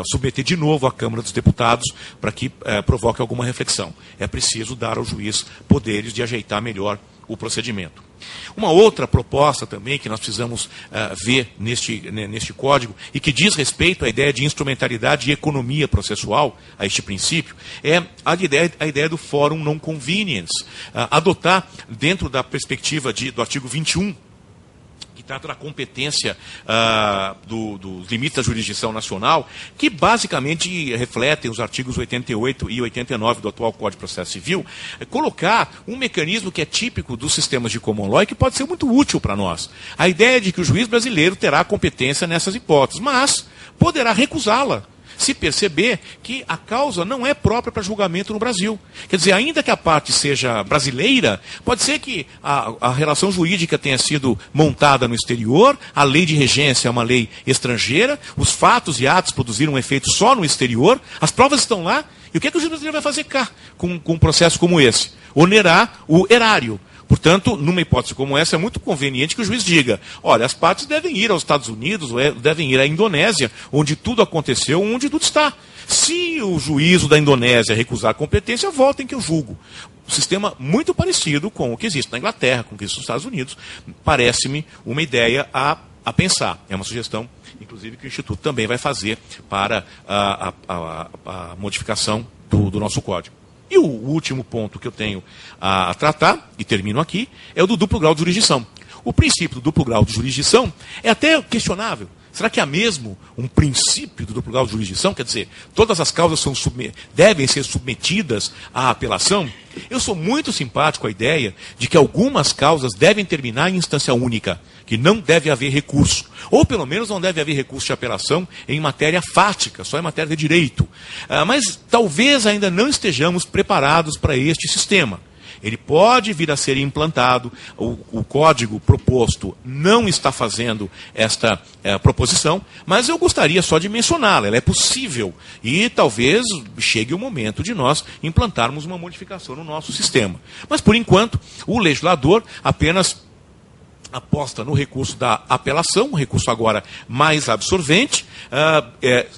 submeter de novo à Câmara dos Deputados para que provoque alguma reflexão. É preciso dar ao juiz poderes de ajeitar melhor o procedimento. Uma outra proposta também que nós precisamos ver neste código e que diz respeito à ideia de instrumentalidade e economia processual, a este princípio, é a ideia do fórum non conveniens. Adotar, dentro da perspectiva do artigo 21, que trata da competência dos limites da jurisdição nacional, que basicamente refletem os artigos 88 e 89 do atual Código de Processo Civil, colocar um mecanismo que é típico dos sistemas de common law e que pode ser muito útil para nós. A ideia de que o juiz brasileiro terá competência nessas hipóteses, mas poderá recusá-la se perceber que a causa não é própria para julgamento no Brasil. Quer dizer, ainda que a parte seja brasileira, pode ser que a relação jurídica tenha sido montada no exterior, a lei de regência é uma lei estrangeira, os fatos e atos produziram um efeito só no exterior, as provas estão lá, e o que é que o juiz brasileiro vai fazer cá com um processo como esse? Onerar o erário. Portanto, numa hipótese como essa, é muito conveniente que o juiz diga, olha, as partes devem ir aos Estados Unidos, ou devem ir à Indonésia, onde tudo aconteceu, onde tudo está. Se o juízo da Indonésia recusar a competência, voltem que eu julgo. Um sistema muito parecido com o que existe na Inglaterra, com o que existe nos Estados Unidos, parece-me uma ideia a pensar. É uma sugestão, inclusive, que o Instituto também vai fazer para a modificação do nosso código. E o último ponto que eu tenho a tratar, e termino aqui, é o do duplo grau de jurisdição. O princípio do duplo grau de jurisdição é até questionável Será que há mesmo um princípio do duplo grau de jurisdição? Quer dizer, todas as causas devem ser submetidas à apelação? Eu sou muito simpático à ideia de que algumas causas devem terminar em instância única, que não deve haver recurso. Ou, pelo menos, não deve haver recurso de apelação em matéria fática, só em matéria de direito. Mas talvez ainda não estejamos preparados para este sistema. Ele pode vir a ser implantado, o código proposto não está fazendo esta proposição, mas eu gostaria só de mencioná-la, ela é possível. E talvez chegue o momento de nós implantarmos uma modificação no nosso sistema. Mas, por enquanto, o legislador apenas aposta no recurso da apelação, um recurso agora mais absorvente,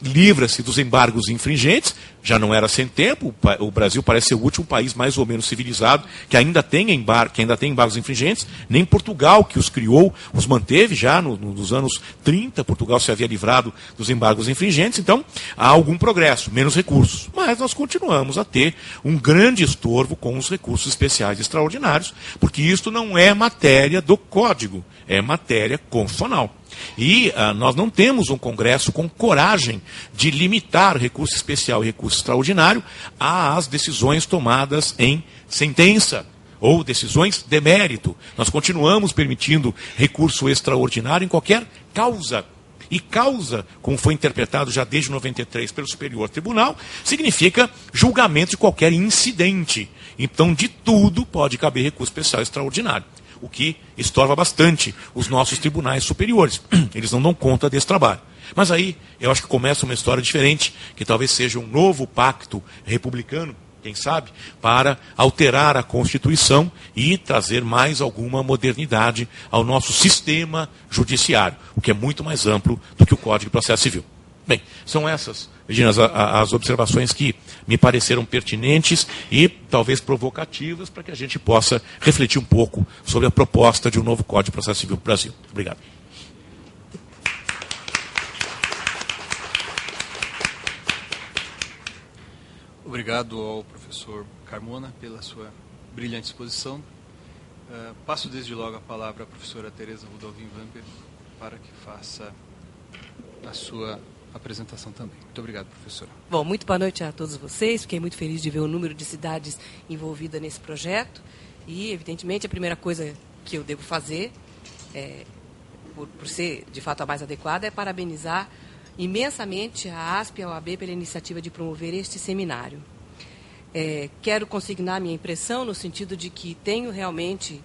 livra-se dos embargos infringentes, já não era sem tempo, o Brasil parece ser o último país mais ou menos civilizado que ainda tem embargos infringentes, nem Portugal, que os criou, os manteve já nos anos 30, Portugal se havia livrado dos embargos infringentes, então há algum progresso, menos recursos, mas nós continuamos a ter um grande estorvo com os recursos especiais extraordinários, porque isto não é matéria do Código, é matéria constitucional. E nós não temos um Congresso com coragem de limitar recurso especial e recurso extraordinário às decisões tomadas em sentença ou decisões de mérito. Nós continuamos permitindo recurso extraordinário em qualquer causa. E causa, como foi interpretado já desde 93 pelo Superior Tribunal, significa julgamento de qualquer incidente. Então, de tudo pode caber recurso especial extraordinário, o que estorva bastante os nossos tribunais superiores. Eles não dão conta desse trabalho. Mas aí, eu acho que começa uma história diferente, que talvez seja um novo pacto republicano, quem sabe, para alterar a Constituição e trazer mais alguma modernidade ao nosso sistema judiciário, o que é muito mais amplo do que o Código de Processo Civil. Bem, são essas, Regina, as observações que me pareceram pertinentes e talvez provocativas para que a gente possa refletir um pouco sobre a proposta de um novo Código de Processo Civil para o Brasil. Obrigado. Obrigado ao professor Carmona pela sua brilhante exposição. Passo desde logo a palavra à professora Tereza Rudolvin Vamper para que faça a sua apresentação também. Muito obrigado, professora. Bom, muito boa noite a todos vocês. Fiquei muito feliz de ver o número de cidades envolvidas nesse projeto. E, evidentemente, a primeira coisa que eu devo fazer, por ser, de fato, a mais adequada, é parabenizar imensamente a ASP e a OAB pela iniciativa de promover este seminário. Quero consignar minha impressão no sentido de que tenho realmente...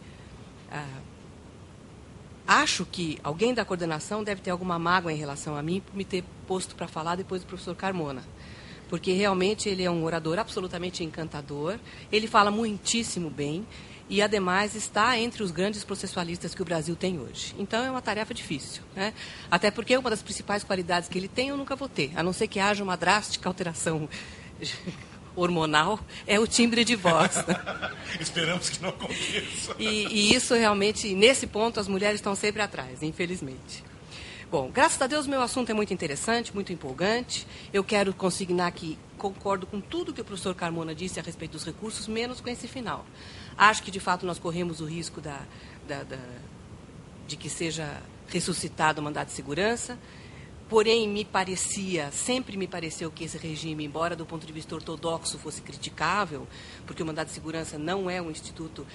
acho que alguém da coordenação deve ter alguma mágoa em relação a mim por me ter posto para falar depois do professor Carmona. Porque realmente ele é um orador absolutamente encantador, ele fala muitíssimo bem e, ademais, está entre os grandes processualistas que o Brasil tem hoje. Então, é uma tarefa difícil, né? Até porque uma das principais qualidades que ele tem eu nunca vou ter, a não ser que haja uma drástica alteração hormonal, é o timbre de voz. Esperamos que não aconteça. E isso realmente, nesse ponto, as mulheres estão sempre atrás, infelizmente. Bom, graças a Deus, meu assunto é muito interessante, muito empolgante. Eu quero consignar que concordo com tudo que o professor Carmona disse a respeito dos recursos, menos com esse final. Acho que, de fato, nós corremos o risco de que seja ressuscitado o mandado de segurança. Porém, sempre me pareceu que esse regime, embora do ponto de vista ortodoxo fosse criticável, porque o mandado de segurança não é um instituto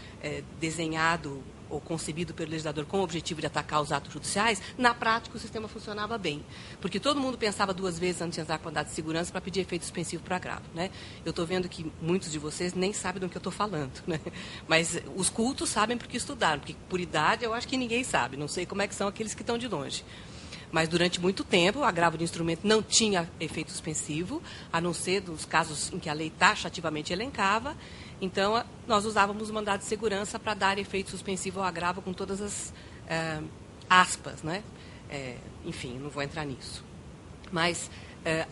desenhado ou concebido pelo legislador com o objetivo de atacar os atos judiciais, na prática o sistema funcionava bem. Porque todo mundo pensava duas vezes antes de entrar com mandado de segurança para pedir efeito suspensivo para agravo, né? Eu estou vendo que muitos de vocês nem sabem do que eu estou falando, né? Mas os cultos sabem porque estudaram, porque por idade eu acho que ninguém sabe, não sei como é que são aqueles que estão de longe. Mas, durante muito tempo, o agravo de instrumento não tinha efeito suspensivo, a não ser dos casos em que a lei taxativamente elencava. Então, nós usávamos o mandado de segurança para dar efeito suspensivo ao agravo com todas as aspas, né? Enfim, não vou entrar nisso. Mas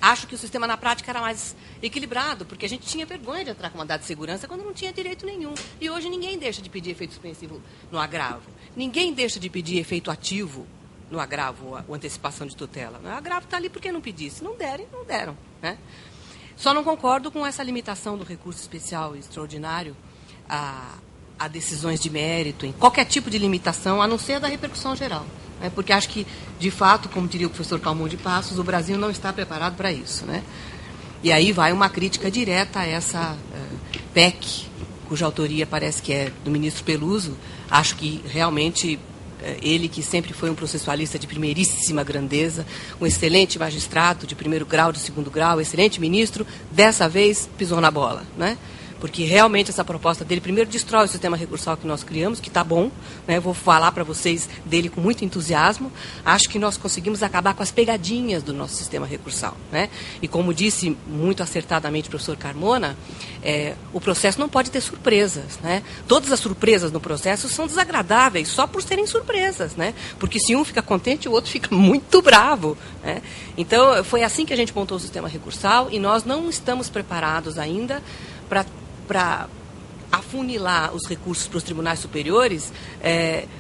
acho que o sistema, na prática, era mais equilibrado, porque a gente tinha vergonha de entrar com mandado de segurança quando não tinha direito nenhum. E hoje ninguém deixa de pedir efeito suspensivo no agravo. Ninguém deixa de pedir efeito ativo no agravo, a antecipação de tutela. O agravo está ali porque não pedir. Se não derem, não deram, né? Só não concordo com essa limitação do recurso especial e extraordinário a decisões de mérito, em qualquer tipo de limitação, a não ser a da repercussão geral. né? Porque acho que, de fato, como diria o professor Calmon de Passos, o Brasil não está preparado para isso, né? E aí vai uma crítica direta a essa PEC, cuja autoria parece que é do ministro Peluso. Acho que realmente ele, que sempre foi um processualista de primeiríssima grandeza, um excelente magistrado de primeiro grau, de segundo grau, excelente ministro, dessa vez pisou na bola, né? Porque realmente essa proposta dele, primeiro, destrói o sistema recursal que nós criamos, que está bom, né? Vou falar para vocês dele com muito entusiasmo. Acho que nós conseguimos acabar com as pegadinhas do nosso sistema recursal, né? E como disse muito acertadamente o professor Carmona, o processo não pode ter surpresas, né? Todas as surpresas no processo são desagradáveis só por serem surpresas, né? Porque se um fica contente, o outro fica muito bravo, né? Então, foi assim que a gente montou o sistema recursal e nós não estamos preparados ainda para afunilar os recursos para os tribunais superiores,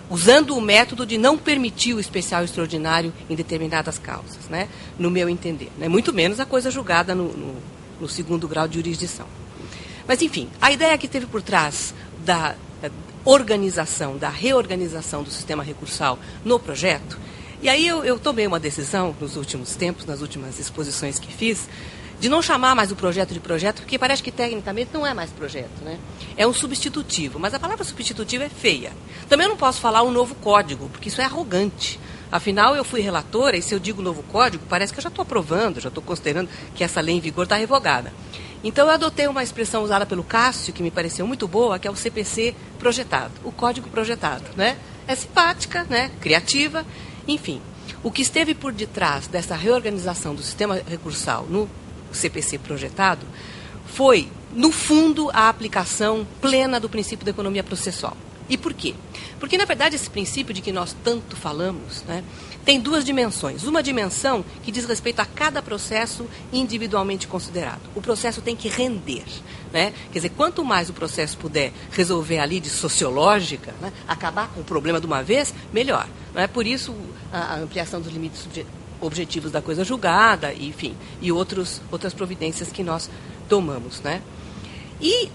usando o método de não permitir o especial e extraordinário em determinadas causas, né? No meu entender, né? Muito menos a coisa julgada no segundo grau de jurisdição. Mas, enfim, a ideia que teve por trás da organização, da reorganização do sistema recursal no projeto, e aí eu tomei uma decisão nos últimos tempos, nas últimas exposições que fiz, de não chamar mais o projeto de projeto, porque parece que tecnicamente não é mais projeto, né? É um substitutivo, mas a palavra substitutivo é feia. Também eu não posso falar um novo código, porque isso é arrogante. Afinal, eu fui relatora, e se eu digo novo código, parece que eu já estou aprovando, já estou considerando que essa lei em vigor está revogada. Então, eu adotei uma expressão usada pelo Cássio, que me pareceu muito boa, que é o CPC projetado, o código projetado, né? É simpática, né? Criativa, enfim. O que esteve por detrás dessa reorganização do sistema recursal no CPC projetado foi, no fundo, a aplicação plena do princípio da economia processual. E por quê? Porque, na verdade, esse princípio de que nós tanto falamos, né, tem duas dimensões. Uma dimensão que diz respeito a cada processo individualmente considerado. O processo tem que render, né? Quer dizer, quanto mais o processo puder resolver a lide sociológica, né, acabar com o problema de uma vez, melhor. Não é? Por isso, a ampliação dos limites objetivos da coisa julgada, enfim, e outras providências que nós tomamos, né? E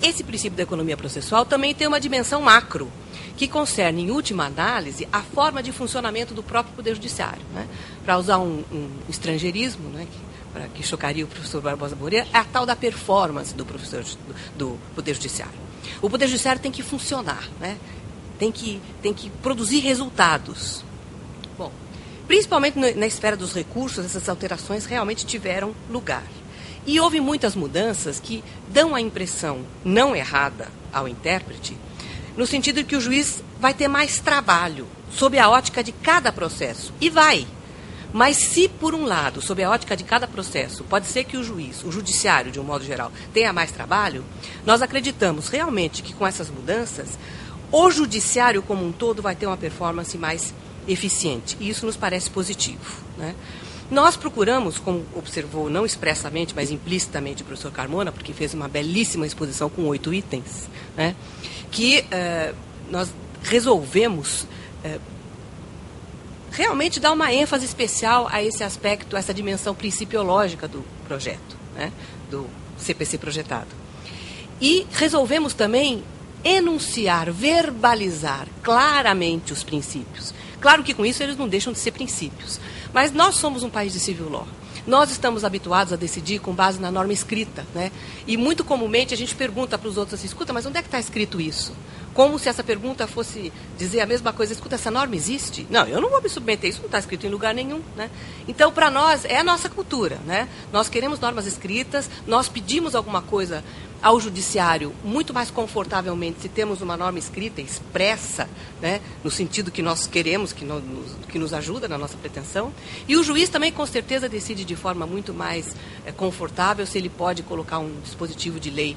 esse princípio da economia processual também tem uma dimensão macro, que concerne, em última análise, a forma de funcionamento do próprio Poder Judiciário, né? Para usar um estrangeirismo, né, que chocaria o professor Barbosa Moreira, é a tal da performance do Poder Judiciário. O Poder Judiciário tem que funcionar, né? Tem que produzir resultados. Bom, principalmente na esfera dos recursos, essas alterações realmente tiveram lugar. E houve muitas mudanças que dão a impressão, não errada, ao intérprete, no sentido de que o juiz vai ter mais trabalho sob a ótica de cada processo. E vai. Mas se, por um lado, sob a ótica de cada processo, pode ser que o juiz, o judiciário, de um modo geral, tenha mais trabalho, nós acreditamos realmente que com essas mudanças, o judiciário como um todo vai ter uma performance mais eficiente. E isso nos parece positivo, né? Nós procuramos, como observou não expressamente, mas implicitamente o professor Carmona, porque fez uma belíssima exposição com 8 itens, né, que nós resolvemos realmente dar uma ênfase especial a esse aspecto, a essa dimensão principiológica do projeto, né, do CPC projetado. E resolvemos também enunciar, verbalizar claramente os princípios. Claro que com isso eles não deixam de ser princípios, mas nós somos um país de civil law. Nós estamos habituados a decidir com base na norma escrita, né? E muito comumente a gente pergunta para os outros assim, escuta, mas onde é que está escrito isso? Como se essa pergunta fosse dizer a mesma coisa, escuta, essa norma existe? Não, eu não vou me submeter, isso não está escrito em lugar nenhum, né? Então, para nós, é a nossa cultura, né? Nós queremos normas escritas, nós pedimos alguma coisa ao judiciário muito mais confortavelmente se temos uma norma escrita, expressa, né, no sentido que nós queremos, que nos ajuda na nossa pretensão. E o juiz também, com certeza, decide de forma muito mais confortável se ele pode colocar um dispositivo de lei,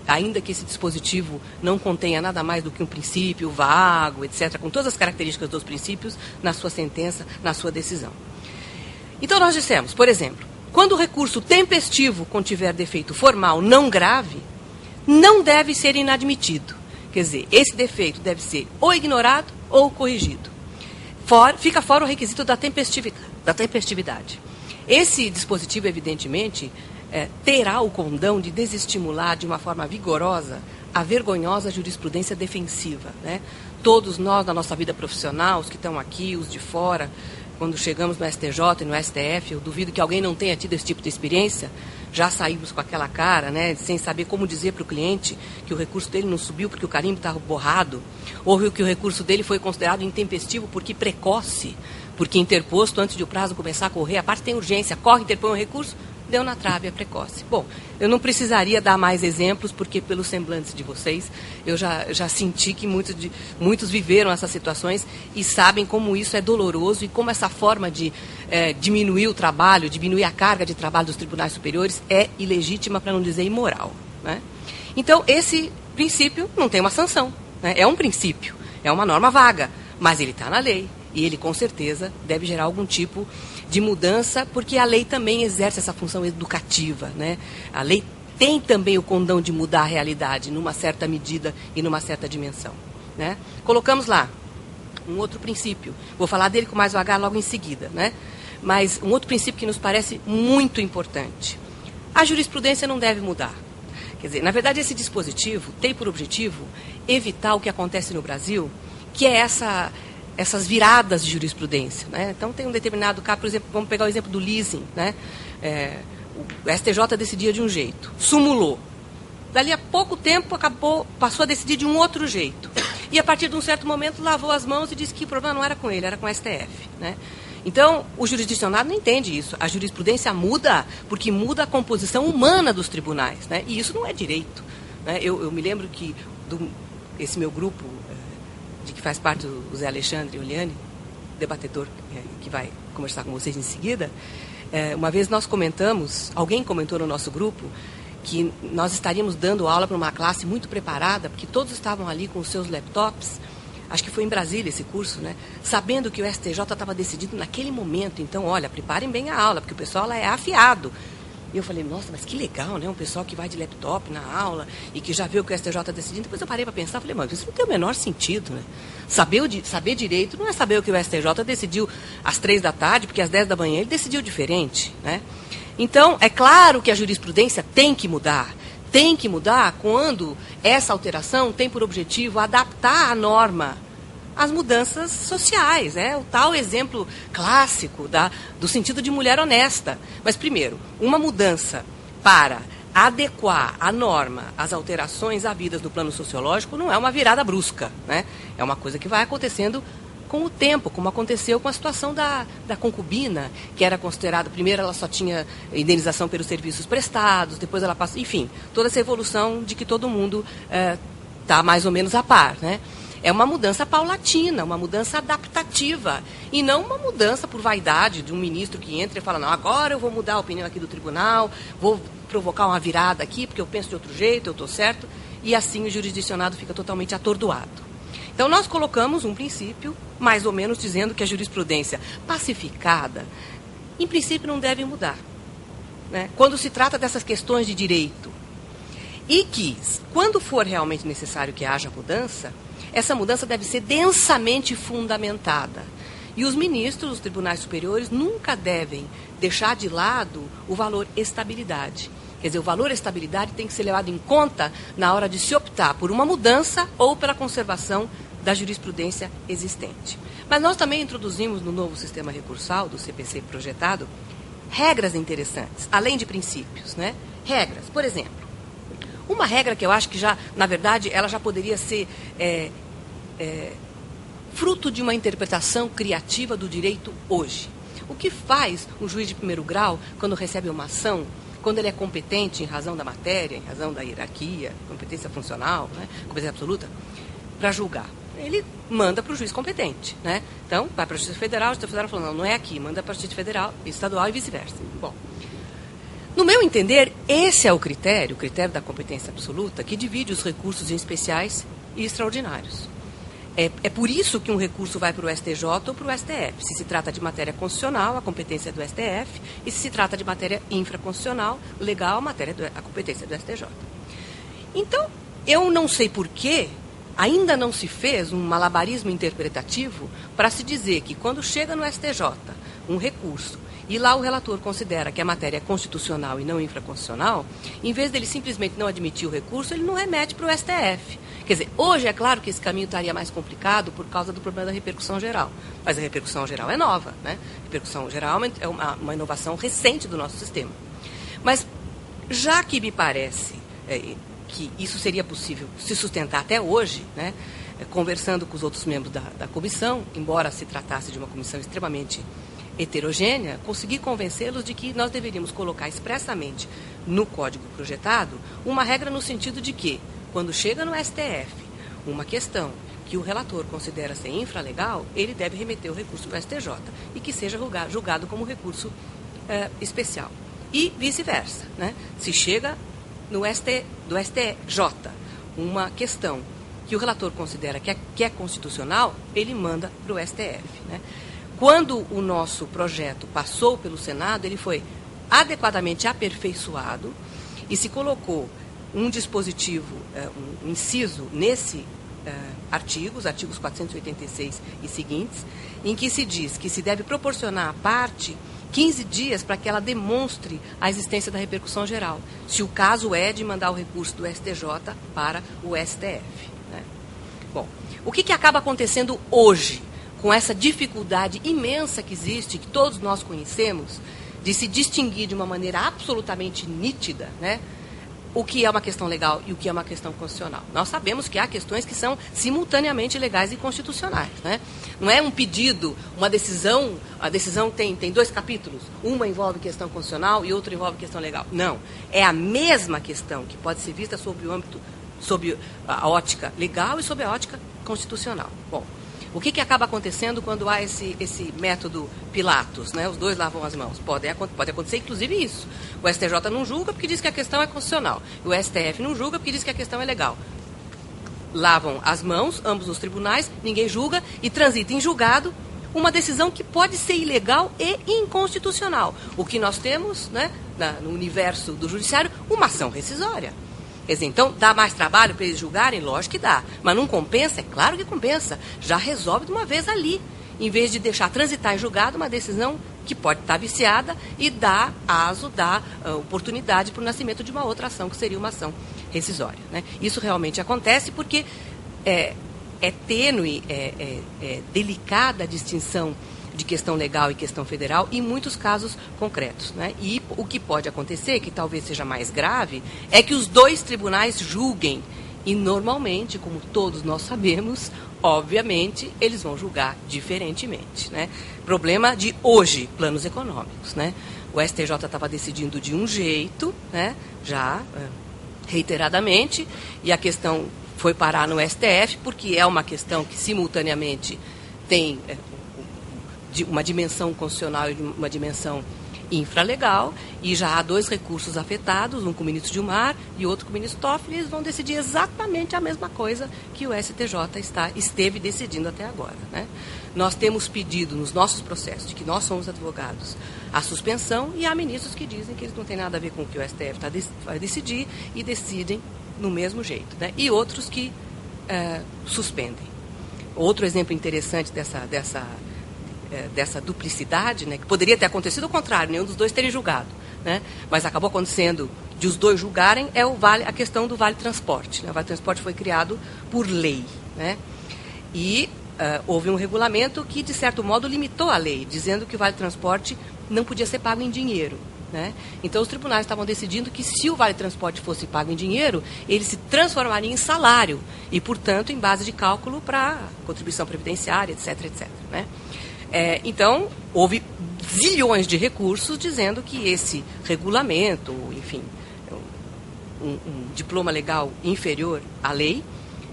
ainda que esse dispositivo não contenha nada mais do que um princípio vago, etc., com todas as características dos princípios, na sua sentença, na sua decisão. Então, nós dissemos, por exemplo, quando o recurso tempestivo contiver defeito formal não grave, não deve ser inadmitido. Quer dizer, esse defeito deve ser ou ignorado ou corrigido. Fica fora o requisito da tempestividade. Esse dispositivo, evidentemente, terá o condão de desestimular de uma forma vigorosa a vergonhosa jurisprudência defensiva, né? Todos nós, na nossa vida profissional, os que estão aqui, os de fora, quando chegamos no STJ e no STF, eu duvido que alguém não tenha tido esse tipo de experiência, já saímos com aquela cara, né, sem saber como dizer para o cliente que o recurso dele não subiu porque o carimbo estava borrado, ou que o recurso dele foi considerado intempestivo porque precoce, porque interposto antes de o prazo começar a correr, a parte tem urgência, corre, interpõe o recurso, deu na trave, é precoce. Bom, eu não precisaria dar mais exemplos, porque pelos semblantes de vocês, eu já senti que muitos viveram essas situações e sabem como isso é doloroso e como essa forma de diminuir o trabalho, diminuir a carga de trabalho dos tribunais superiores é ilegítima, para não dizer imoral, né? Então, esse princípio não tem uma sanção, né? É um princípio, é uma norma vaga, mas ele está na lei e ele, com certeza, deve gerar algum tipo de mudança, porque a lei também exerce essa função educativa, né? A lei tem também o condão de mudar a realidade numa certa medida e numa certa dimensão, né? Colocamos lá um outro princípio, vou falar dele com mais vagar logo em seguida, né? Mas um outro princípio que nos parece muito importante: a jurisprudência não deve mudar. Quer dizer, na verdade, esse dispositivo tem por objetivo evitar o que acontece no Brasil, que é essas viradas de jurisprudência, né? Então, tem um determinado caso, por exemplo, vamos pegar o exemplo do leasing, né? O STJ decidia de um jeito, sumulou. Dali a pouco tempo, passou a decidir de um outro jeito. E, a partir de um certo momento, lavou as mãos e disse que o problema não era com ele, era com o STF, né? Então, o jurisdicionado não entende isso. A jurisprudência muda porque muda a composição humana dos tribunais, né? E isso não é direito, né? Eu me lembro que esse meu grupo, de que faz parte o Zé Alexandre Oliani, debatedor que vai conversar com vocês em seguida, uma vez nós comentamos, alguém comentou no nosso grupo, que nós estaríamos dando aula para uma classe muito preparada, porque todos estavam ali com os seus laptops, acho que foi em Brasília esse curso, né? Sabendo que o STJ estava decidindo naquele momento. Então, olha, preparem bem a aula, porque o pessoal lá é afiado. E eu falei, nossa, mas que legal, né? Um pessoal que vai de laptop na aula e que já viu o que o STJ está decidindo. Depois eu parei para pensar, falei, mas isso não tem o menor sentido, né? Saber direito não é saber o que o STJ decidiu às 3 da tarde, porque às 10 da manhã ele decidiu diferente, né? Então, é claro que a jurisprudência tem que mudar. Tem que mudar quando essa alteração tem por objetivo adaptar a norma às mudanças sociais. É o tal exemplo clássico do sentido de mulher honesta. Mas, primeiro, uma mudança para adequar a norma às alterações havidas no plano sociológico não é uma virada brusca, né? É uma coisa que vai acontecendo com o tempo, como aconteceu com a situação da concubina, que era considerada, primeiro ela só tinha indenização pelos serviços prestados, depois ela passou, enfim, toda essa evolução de que todo mundo está mais ou menos a par, né? É uma mudança paulatina, uma mudança adaptativa, e não uma mudança por vaidade de um ministro que entra e fala, não, agora eu vou mudar a opinião aqui do tribunal, vou provocar uma virada aqui, porque eu penso de outro jeito, eu estou certo, e assim o jurisdicionado fica totalmente atordoado. Então, nós colocamos um princípio, mais ou menos, dizendo que a jurisprudência pacificada, em princípio, não deve mudar, né? Quando se trata dessas questões de direito. E que, quando for realmente necessário que haja mudança, essa mudança deve ser densamente fundamentada. E os ministros dos tribunais superiores nunca devem deixar de lado o valor estabilidade. Quer dizer, o valor estabilidade tem que ser levado em conta na hora de se optar por uma mudança ou pela conservação da jurisprudência existente. Mas nós também introduzimos no novo sistema recursal, do CPC projetado, regras interessantes, além de princípios, né? Regras, por exemplo, uma regra que eu acho que já, na verdade, ela já poderia ser fruto de uma interpretação criativa do direito hoje. O que faz um juiz de primeiro grau, quando recebe uma ação, quando ele é competente em razão da matéria, em razão da hierarquia, competência funcional, né, competência absoluta, para julgar? Ele manda para o juiz competente, né? Então, vai para a Justiça Federal, a Justiça Federal fala, não é aqui, manda para a Justiça Federal, estadual e vice-versa. Bom, no meu entender, esse é o critério da competência absoluta, que divide os recursos em especiais e extraordinários. É por isso que um recurso vai para o STJ ou para o STF. Se se trata de matéria constitucional, a competência é do STF, e se se trata de matéria infraconstitucional, legal, a competência é do STJ. Então, eu não sei por que ainda não se fez um malabarismo interpretativo para se dizer que quando chega no STJ um recurso e lá o relator considera que a matéria é constitucional e não infraconstitucional, em vez dele simplesmente não admitir o recurso, ele não remete para o STF. Quer dizer, hoje é claro que esse caminho estaria mais complicado por causa do problema da repercussão geral. Mas a repercussão geral é nova, né? A repercussão geral é uma inovação recente do nosso sistema. Mas, já que me parece que isso seria possível se sustentar até hoje, né? Conversando com os outros membros da comissão, embora se tratasse de uma comissão extremamente heterogênea, consegui convencê-los de que nós deveríamos colocar expressamente no código projetado uma regra no sentido de que, quando chega no STF uma questão que o relator considera ser infralegal, ele deve remeter o recurso para o STJ e que seja julgado como recurso especial. E vice-versa, né? Se chega do STJ uma questão que o relator considera que é constitucional, ele manda para o STF, né? Quando o nosso projeto passou pelo Senado, ele foi adequadamente aperfeiçoado e se colocou um dispositivo, um inciso nesse artigo, os artigos 486 e seguintes, em que se diz que se deve proporcionar à parte 15 dias para que ela demonstre a existência da repercussão geral, se o caso é de mandar o recurso do STJ para o STF. Né? Bom, o que acaba acontecendo hoje com essa dificuldade imensa que existe, que todos nós conhecemos, de se distinguir de uma maneira absolutamente nítida, né, o que é uma questão legal e o que é uma questão constitucional? Nós sabemos que há questões que são simultaneamente legais e constitucionais, né? Não é um pedido, uma decisão, a decisão tem 2 capítulos, uma envolve questão constitucional e outra envolve questão legal. Não, é a mesma questão que pode ser vista sob a ótica legal e sob a ótica constitucional. Bom, o que acaba acontecendo quando há esse método Pilatos, né? Os dois lavam as mãos? Pode acontecer, inclusive, isso. O STJ não julga porque diz que a questão é constitucional. O STF não julga porque diz que a questão é legal. Lavam as mãos, ambos os tribunais, ninguém julga e transita em julgado uma decisão que pode ser ilegal e inconstitucional. O que nós temos, né, no universo do judiciário, uma ação rescisória. Quer dizer, então, dá mais trabalho para eles julgarem? Lógico que dá. Mas não compensa? É claro que compensa. Já resolve de uma vez ali, em vez de deixar transitar em julgado uma decisão que pode estar viciada e dá oportunidade para o nascimento de uma outra ação, que seria uma ação rescisória. Né? Isso realmente acontece porque é tênue, é delicada a distinção de questão legal e questão federal em muitos casos concretos. Né? E o que pode acontecer, que talvez seja mais grave, é que os 2 tribunais julguem. E normalmente, como todos nós sabemos, obviamente, eles vão julgar diferentemente. Né? Problema de hoje, planos econômicos. Né? O STJ estava decidindo de um jeito, né? Já reiteradamente, e a questão foi parar no STF, porque é uma questão que simultaneamente tem uma dimensão constitucional e uma dimensão infralegal, e já há 2 recursos afetados, um com o ministro Gilmar e outro com o ministro Toffoli, e eles vão decidir exatamente a mesma coisa que o STJ esteve decidindo até agora. Né? Nós temos pedido nos nossos processos, de que nós somos advogados, a suspensão, e há ministros que dizem que eles não têm nada a ver com o que o STF vai decidir e decidem no mesmo jeito. Né? E outros que suspendem. Outro exemplo interessante dessa duplicidade, né, que poderia ter acontecido ao contrário, nenhum dos 2 terem julgado, né, mas acabou acontecendo de os 2 julgarem, é a questão do Vale Transporte. Né, o Vale Transporte foi criado por lei, né, e houve um regulamento que, de certo modo, limitou a lei, dizendo que o Vale Transporte não podia ser pago em dinheiro. Né? Então, os tribunais estavam decidindo que, se o Vale Transporte fosse pago em dinheiro, ele se transformaria em salário e, portanto, em base de cálculo para contribuição previdenciária, etc., etc., né? Então, houve zilhões de recursos dizendo que esse regulamento, enfim, um diploma legal inferior à lei,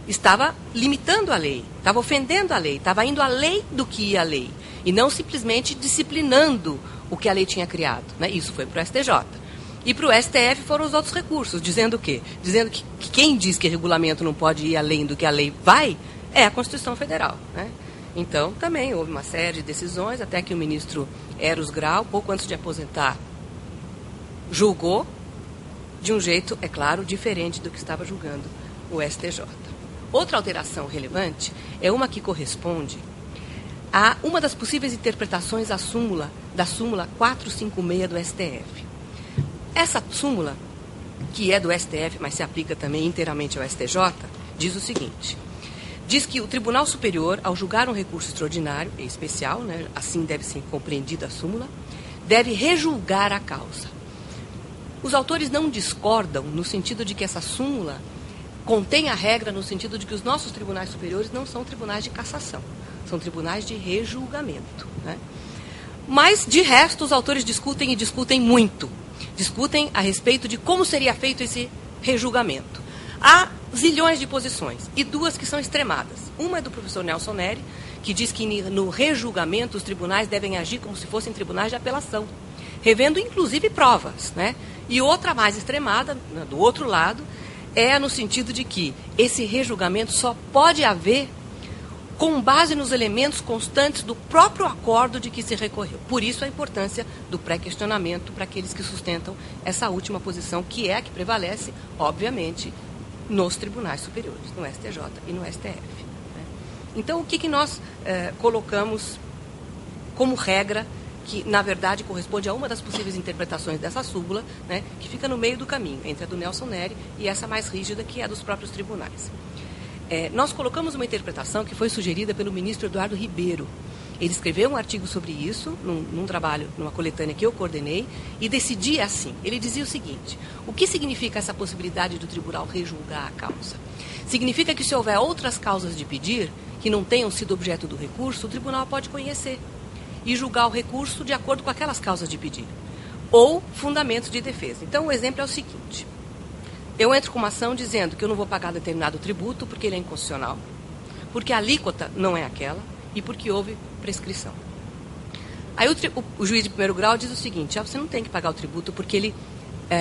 estava limitando a lei, estava ofendendo a lei, estava indo além do que ia a lei, e não simplesmente disciplinando o que a lei tinha criado. Né? Isso foi para o STJ. E para o STF foram os outros recursos, dizendo o quê? Dizendo que quem diz que regulamento não pode ir além do que a lei vai é a Constituição Federal. Né? Então, também houve uma série de decisões, até que o ministro Eros Grau, pouco antes de aposentar, julgou de um jeito, é claro, diferente do que estava julgando o STJ. Outra alteração relevante é uma que corresponde há uma das possíveis interpretações da súmula 456 do STF. Essa súmula, que é do STF, mas se aplica também inteiramente ao STJ, diz o seguinte: diz que o Tribunal Superior, ao julgar um recurso extraordinário e especial, né, assim deve ser compreendida a súmula, deve rejulgar a causa. Os autores não discordam no sentido de que essa súmula contém a regra no sentido de que os nossos tribunais superiores não são tribunais de cassação, são tribunais de rejulgamento, né? Mas, de resto, os autores discutem e discutem muito. Discutem a respeito de como seria feito esse rejulgamento. Há zilhões de posições, e duas que são extremadas. Uma é do professor Nelson Neri, que diz que no rejulgamento os tribunais devem agir como se fossem tribunais de apelação, revendo inclusive provas, né? E outra mais extremada, do outro lado, é no sentido de que esse rejulgamento só pode haver com base nos elementos constantes do próprio acordo de que se recorreu. Por isso a importância do pré-questionamento para aqueles que sustentam essa última posição, que é a que prevalece, obviamente, nos tribunais superiores, no STJ e no STF. Né? Então, o que nós colocamos como regra, que, na verdade, corresponde a uma das possíveis interpretações dessa súmula, né, que fica no meio do caminho, entre a do Nelson Neri e essa mais rígida, que é a dos próprios tribunais. Nós colocamos uma interpretação que foi sugerida pelo ministro Eduardo Ribeiro. Ele escreveu um artigo sobre isso, num trabalho, numa coletânea que eu coordenei, e decidia assim. Ele dizia o seguinte: o que significa essa possibilidade do tribunal rejulgar a causa? Significa que, se houver outras causas de pedir, que não tenham sido objeto do recurso, o tribunal pode conhecer e julgar o recurso de acordo com aquelas causas de pedir, ou fundamentos de defesa. Então, o exemplo é o seguinte: eu entro com uma ação dizendo que eu não vou pagar determinado tributo porque ele é inconstitucional, porque a alíquota não é aquela e porque houve prescrição. Aí o juiz de primeiro grau diz o seguinte: você não tem que pagar o tributo porque ele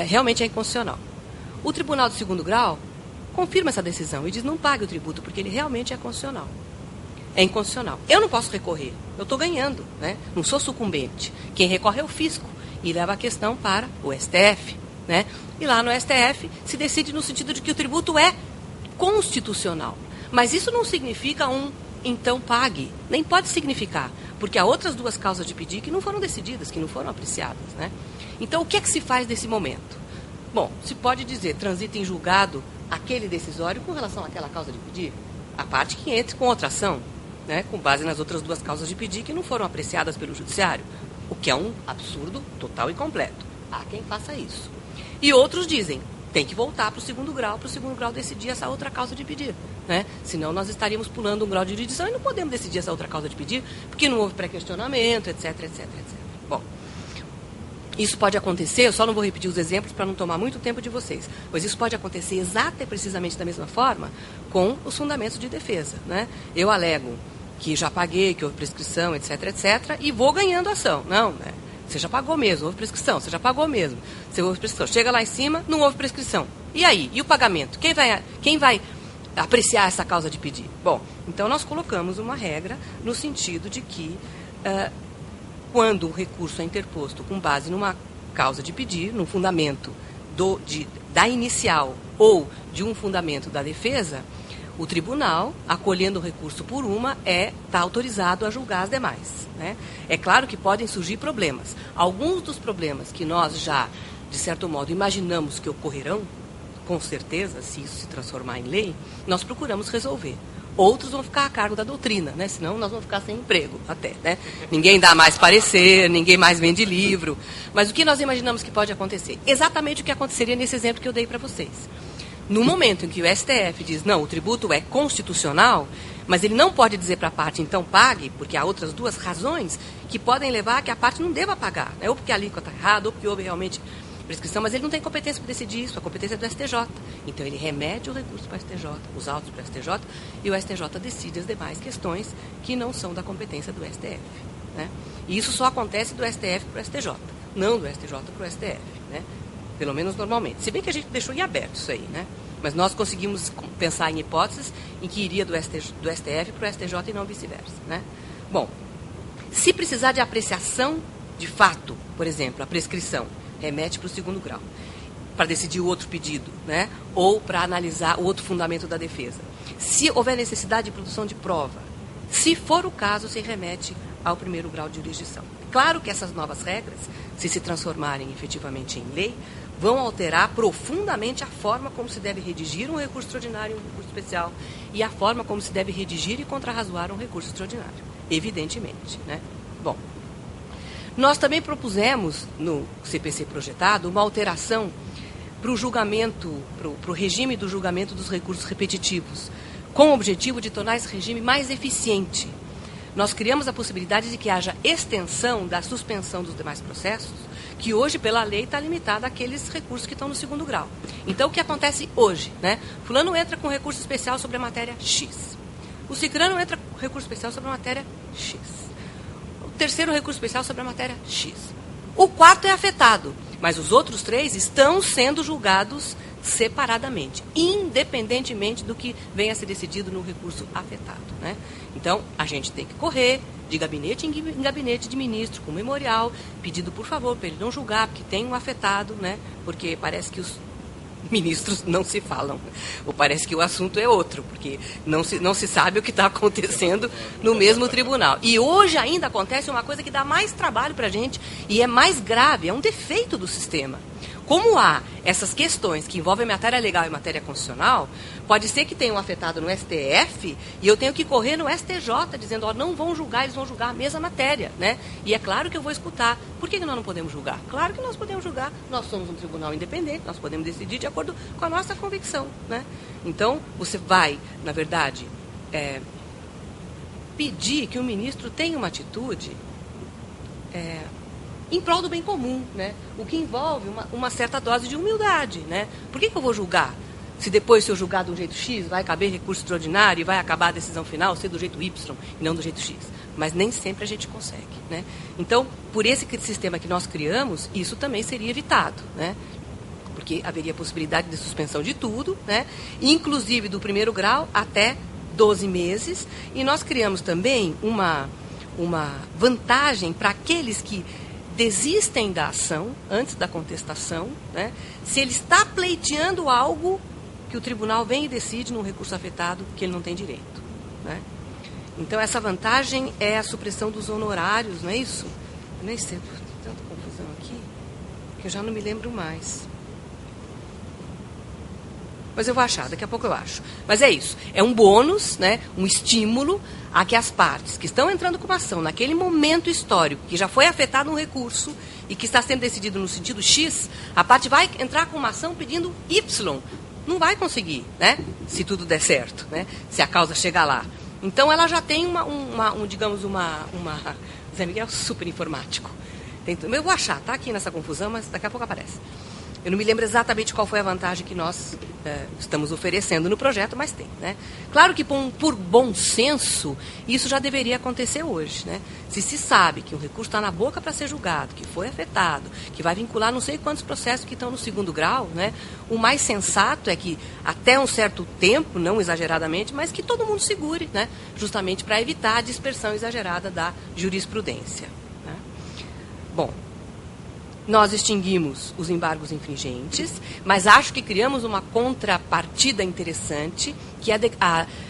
realmente é inconstitucional. O tribunal de segundo grau confirma essa decisão e diz: não pague o tributo porque ele realmente é constitucional. É inconstitucional. Eu não posso recorrer, eu estou ganhando, né? Não sou sucumbente. Quem recorre é o fisco e leva a questão para o STF, né? E lá no STF se decide no sentido de que o tributo é constitucional. Mas isso não significa então pague. Nem pode significar, porque há outras duas causas de pedir que não foram decididas, que não foram apreciadas, né? Então, o que é que se faz nesse momento? Bom, se pode dizer, transita em julgado aquele decisório com relação àquela causa de pedir, a parte que entre com outra ação, né, com base nas outras duas causas de pedir que não foram apreciadas pelo judiciário, o que é um absurdo total e completo. Há quem faça isso. E outros dizem, tem que voltar para o segundo grau decidir essa outra causa de pedir, né? Senão nós estaríamos pulando um grau de jurisdição e não podemos decidir essa outra causa de pedir, porque não houve pré-questionamento, etc, etc, etc. Bom, isso pode acontecer, eu só não vou repetir os exemplos para não tomar muito tempo de vocês, mas isso pode acontecer exata e precisamente da mesma forma com os fundamentos de defesa, né? Eu alego que já paguei, que houve prescrição, etc, etc, e vou ganhando ação. Não, né? Você já pagou mesmo, houve prescrição, você já pagou mesmo. Você houve prescrição. Chega lá em cima, não houve prescrição. E aí? E o pagamento? Quem vai apreciar essa causa de pedir? Bom, então nós colocamos uma regra no sentido de que quando o recurso é interposto com base numa causa de pedir, num fundamento da inicial ou de um fundamento da defesa, o tribunal, acolhendo o recurso por uma, está autorizado a julgar as demais, né? É claro que podem surgir problemas. Alguns dos problemas que nós já, de certo modo, imaginamos que ocorrerão, com certeza, se isso se transformar em lei, nós procuramos resolver. Outros vão ficar a cargo da doutrina, né? Senão nós vamos ficar sem emprego até, né? Ninguém dá mais parecer, ninguém mais vende livro. Mas o que nós imaginamos que pode acontecer? Exatamente o que aconteceria nesse exemplo que eu dei para vocês. No momento em que o STF diz, não, o tributo é constitucional, mas ele não pode dizer para a parte, então pague, porque há outras duas razões que podem levar a que a parte não deva pagar, né? Ou porque a alíquota está errada, ou porque houve realmente prescrição, mas ele não tem competência para decidir isso, a competência é do STJ. Então ele remete o recurso para o STJ, os autos para o STJ, e o STJ decide as demais questões que não são da competência do STF, né? E isso só acontece do STF para o STJ, não do STJ para o STF, né? Pelo menos normalmente. Se bem que a gente deixou em aberto isso aí, né? Mas nós conseguimos pensar em hipóteses em que iria do STF para o STJ e não vice-versa, né? Bom, se precisar de apreciação de fato, por exemplo, a prescrição, remete para o segundo grau, para decidir o outro pedido, né? Ou para analisar o outro fundamento da defesa. Se houver necessidade de produção de prova, Se for o caso, se remete ao primeiro grau de jurisdição. Claro que essas novas regras, se transformarem efetivamente em lei, vão alterar profundamente a forma como se deve redigir um recurso extraordinário e um recurso especial e a forma como se deve redigir e contrarrazoar um recurso extraordinário, evidentemente, né? Bom, nós também propusemos no CPC projetado uma alteração para o julgamento, para o regime do julgamento dos recursos repetitivos, com o objetivo de tornar esse regime mais eficiente. Nós criamos a possibilidade de que haja extensão da suspensão dos demais processos, que hoje, pela lei, está limitada àqueles recursos que estão no segundo grau. Então, o que acontece hoje, né? Fulano entra com recurso especial sobre a matéria X. O ciclano entra com recurso especial sobre a matéria X. O terceiro recurso especial sobre a matéria X. O quarto é afetado, mas os outros 3 estão sendo julgados separadamente, independentemente do que venha a ser decidido no recurso afetado, né? Então, a gente tem que correr de gabinete em gabinete de ministro, com memorial, pedindo, por favor, para ele não julgar, porque tem um afetado, né? Porque parece que os ministros não se falam, ou parece que o assunto é outro, porque não se sabe o que está acontecendo no mesmo tribunal. E hoje ainda acontece uma coisa que dá mais trabalho para a gente e é mais grave, é um defeito do sistema. Como há essas questões que envolvem matéria legal e matéria constitucional, pode ser que tenha um afetado no STF e eu tenho que correr no STJ dizendo, ó, não vão julgar, eles vão julgar a mesma matéria, né? E é claro que eu vou escutar. Por que nós não podemos julgar? Claro que nós podemos julgar. Nós somos um tribunal independente, nós podemos decidir de acordo com a nossa convicção, né? Então, você vai, na verdade, pedir que o ministro tenha uma atitude em prol do bem comum, né? O que envolve uma certa dose de humildade, né? Por que eu vou julgar? Se depois, se eu julgar do jeito X, vai caber recurso extraordinário e vai acabar a decisão final ser do jeito Y e não do jeito X. Mas nem sempre a gente consegue, né? Então, por esse sistema que nós criamos, isso também seria evitado, né? Porque haveria possibilidade de suspensão de tudo, né? Inclusive do primeiro grau até 12 meses. E nós criamos também uma vantagem para aqueles que desistem da ação antes da contestação, né? Se ele está pleiteando algo que o tribunal vem e decide num recurso afetado que ele não tem direito, né? Então, essa vantagem é a supressão dos honorários, não é isso? Eu nem sei, tem tanta confusão aqui que eu já não me lembro mais. Mas eu vou achar, daqui a pouco eu acho. Mas é isso, é um bônus, né, um estímulo a que as partes que estão entrando com uma ação naquele momento histórico, que já foi afetado um recurso e que está sendo decidido no sentido X, a parte vai entrar com uma ação pedindo Y. Não vai conseguir, né, se tudo der certo, né, se a causa chegar lá. Então, ela já tem digamos, uma Zé Miguel super informático. Eu vou achar, tá aqui nessa confusão, mas daqui a pouco aparece. Eu não me lembro exatamente qual foi a vantagem que nós estamos oferecendo no projeto, mas tem, né? Claro que por bom senso, isso já deveria acontecer hoje, né? Se sabe que o recurso está na boca para ser julgado, que foi afetado, que vai vincular não sei quantos processos que estão no segundo grau, né? O mais sensato é que até um certo tempo, não exageradamente, mas que todo mundo segure, né? Justamente para evitar a dispersão exagerada da jurisprudência, né? Bom, nós extinguimos os embargos infringentes, mas acho que criamos uma contrapartida interessante, que é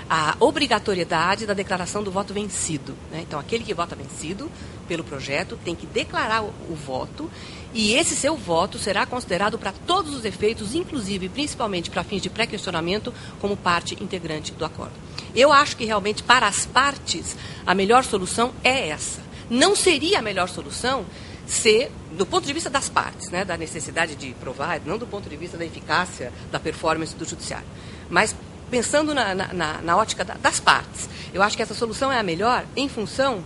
a obrigatoriedade da declaração do voto vencido, né? Então, aquele que vota vencido pelo projeto tem que declarar o voto, e esse seu voto será considerado para todos os efeitos, inclusive, principalmente para fins de pré-questionamento, como parte integrante do acordo. Eu acho que, realmente, para as partes, a melhor solução é essa. Não seria a melhor solução ser, do ponto de vista das partes, né, da necessidade de provar, não do ponto de vista da eficácia da performance do judiciário, mas pensando na ótica das partes. Eu acho que essa solução é a melhor em função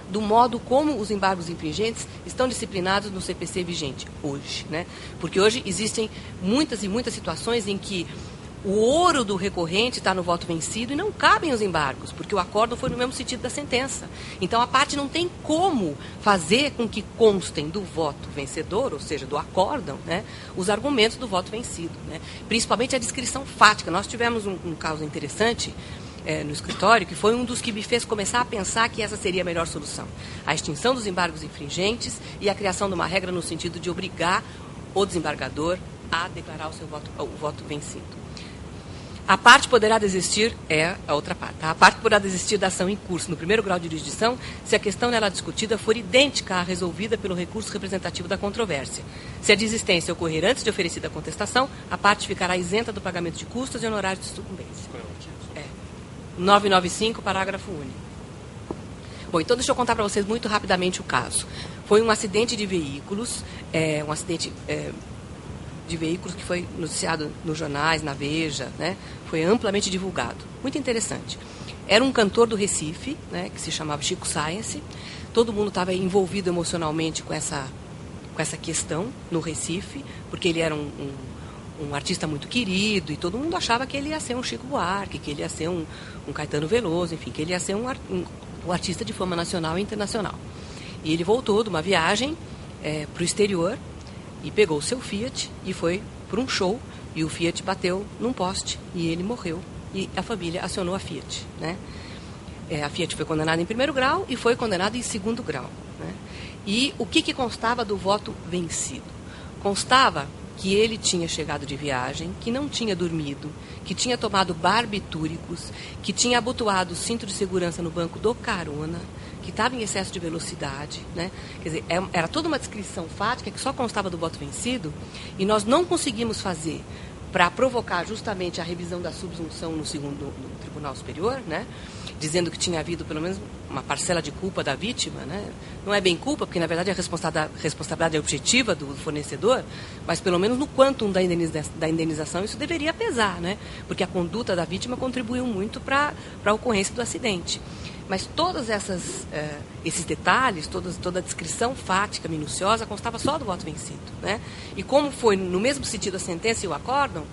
do modo como os embargos infringentes estão disciplinados no CPC vigente hoje, né? Porque hoje existem muitas e muitas situações em que o ouro do recorrente está no voto vencido e não cabem os embargos, porque o acordo foi no mesmo sentido da sentença. Então, a parte não tem como fazer com que constem do voto vencedor, ou seja, do acórdão, né, os argumentos do voto vencido, né? Principalmente a descrição fática. Nós tivemos um caso interessante no escritório, que foi um dos que me fez começar a pensar que essa seria a melhor solução. A extinção dos embargos infringentes e a criação de uma regra no sentido de obrigar o desembargador a declarar o voto vencido. A parte poderá desistir, é a outra parte. Tá? A parte poderá desistir da ação em curso no primeiro grau de jurisdição se a questão nela discutida for idêntica à resolvida pelo recurso representativo da controvérsia. Se a desistência ocorrer antes de oferecida a contestação, a parte ficará isenta do pagamento de custos e honorários de sucumbência. 995, parágrafo único. Bom, então deixa eu contar para vocês muito rapidamente o caso. Foi um acidente de veículos, de veículos que foi noticiado nos jornais, na Veja, né? Foi amplamente divulgado. Muito interessante. Era um cantor do Recife, né, que se chamava Chico Science. Todo mundo estava envolvido emocionalmente com essa questão no Recife, porque ele era um artista muito querido e todo mundo achava que ele ia ser um Chico Buarque, que ele ia ser um Caetano Veloso, enfim, que ele ia ser um artista de fama nacional e internacional. E ele voltou de uma viagem para o exterior e pegou o seu Fiat e foi para um show, e o Fiat bateu num poste e ele morreu. E a família acionou a Fiat. Né? A Fiat foi condenada em primeiro grau e foi condenada em segundo grau. Né? E o que constava do voto vencido? Constava que ele tinha chegado de viagem, que não tinha dormido, que tinha tomado barbitúricos, que tinha abotoado o cinto de segurança no banco do carona, que estava em excesso de velocidade, né? Quer dizer, era toda uma descrição fática que só constava do voto vencido, e nós não conseguimos fazer para provocar justamente a revisão da subsunção no Tribunal Superior, né? Dizendo que tinha havido pelo menos uma parcela de culpa da vítima, né? Não é bem culpa, porque na verdade a responsabilidade é objetiva do fornecedor, mas pelo menos no quantum da indenização isso deveria pesar, né? Porque a conduta da vítima contribuiu muito para a ocorrência do acidente. Mas todos esses detalhes, toda a descrição fática, minuciosa, constava só do voto vencido. Né? E como foi no mesmo sentido a sentença e o acórdão,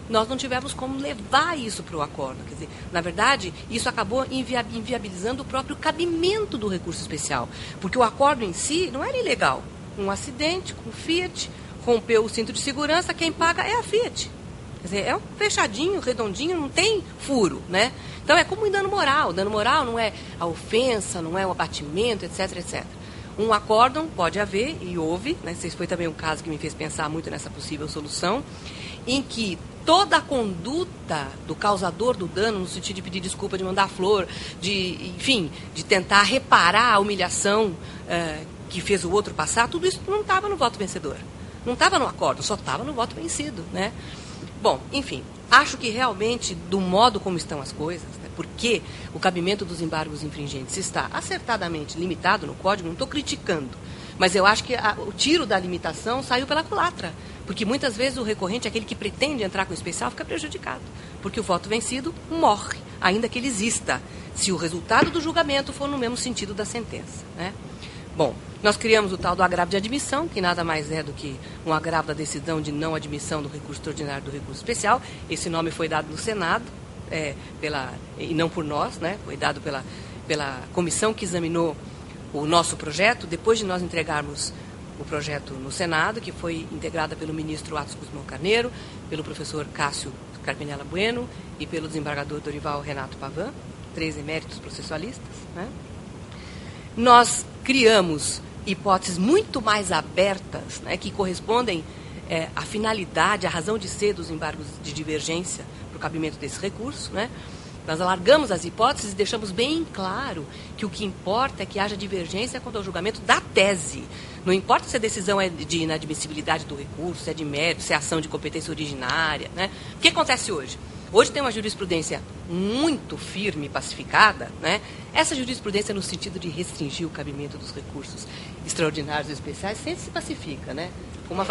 nós não tivemos como levar isso para o acórdão. Quer dizer, na verdade, isso acabou inviabilizando o próprio cabimento do recurso especial. Porque o acórdão em si não era ilegal. Um acidente com o Fiat, rompeu o cinto de segurança, quem paga é a Fiat. Quer dizer, é um fechadinho, redondinho, não tem furo, né? Então, é como em dano moral. O dano moral não é a ofensa, não é o abatimento, etc, etc. Um acórdão pode haver, e houve, né? Esse foi também um caso que me fez pensar muito nessa possível solução, em que toda a conduta do causador do dano, no sentido de pedir desculpa, de mandar flor, enfim, de tentar reparar a humilhação que fez o outro passar, tudo isso não estava no voto vencedor. Não estava no acórdão, só estava no voto vencido, né? Bom, enfim, acho que realmente, do modo como estão as coisas, né, porque o cabimento dos embargos infringentes está acertadamente limitado no Código, não estou criticando, mas eu acho que o tiro da limitação saiu pela culatra, porque muitas vezes o recorrente, aquele que pretende entrar com o especial, fica prejudicado, porque o voto vencido morre, ainda que ele exista, se o resultado do julgamento for no mesmo sentido da sentença, né? Bom, nós criamos o tal do agravo de admissão, que nada mais é do que um agravo da decisão de não admissão do recurso extraordinário do recurso especial. Esse nome foi dado no Senado, e não por nós, né? Foi dado pela comissão que examinou o nosso projeto, depois de nós entregarmos o projeto no Senado, que foi integrada pelo ministro Atos Guzmão Carneiro, pelo professor Cássio Carpinella Bueno e pelo desembargador Dorival Renato Pavan, 3 eméritos processualistas, né? Nós criamos hipóteses muito mais abertas, né, que correspondem à finalidade, à razão de ser dos embargos de divergência para o cabimento desse recurso. Né? Nós alargamos as hipóteses e deixamos bem claro que o que importa é que haja divergência quanto ao julgamento da tese. Não importa se a decisão é de inadmissibilidade do recurso, se é de mérito, se é ação de competência originária. Né? O que acontece hoje? Hoje tem uma jurisprudência muito firme e pacificada, né? Essa jurisprudência no sentido de restringir o cabimento dos recursos extraordinários e especiais sempre se pacifica, né?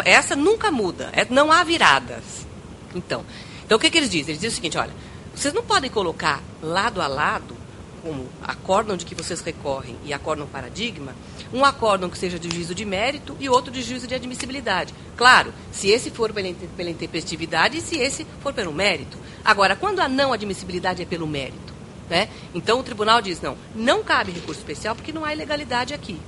Essa nunca muda, não há viradas. Então o que eles dizem? Eles dizem o seguinte, olha, vocês não podem colocar lado a lado, como acórdão de que vocês recorrem e acórdão paradigma, um acórdão que seja de juízo de mérito e outro de juízo de admissibilidade. Claro, se esse for pela intempestividade e se esse for pelo mérito. Agora, quando a não admissibilidade é pelo mérito, né? Então o tribunal diz, não cabe recurso especial porque não há ilegalidade aqui.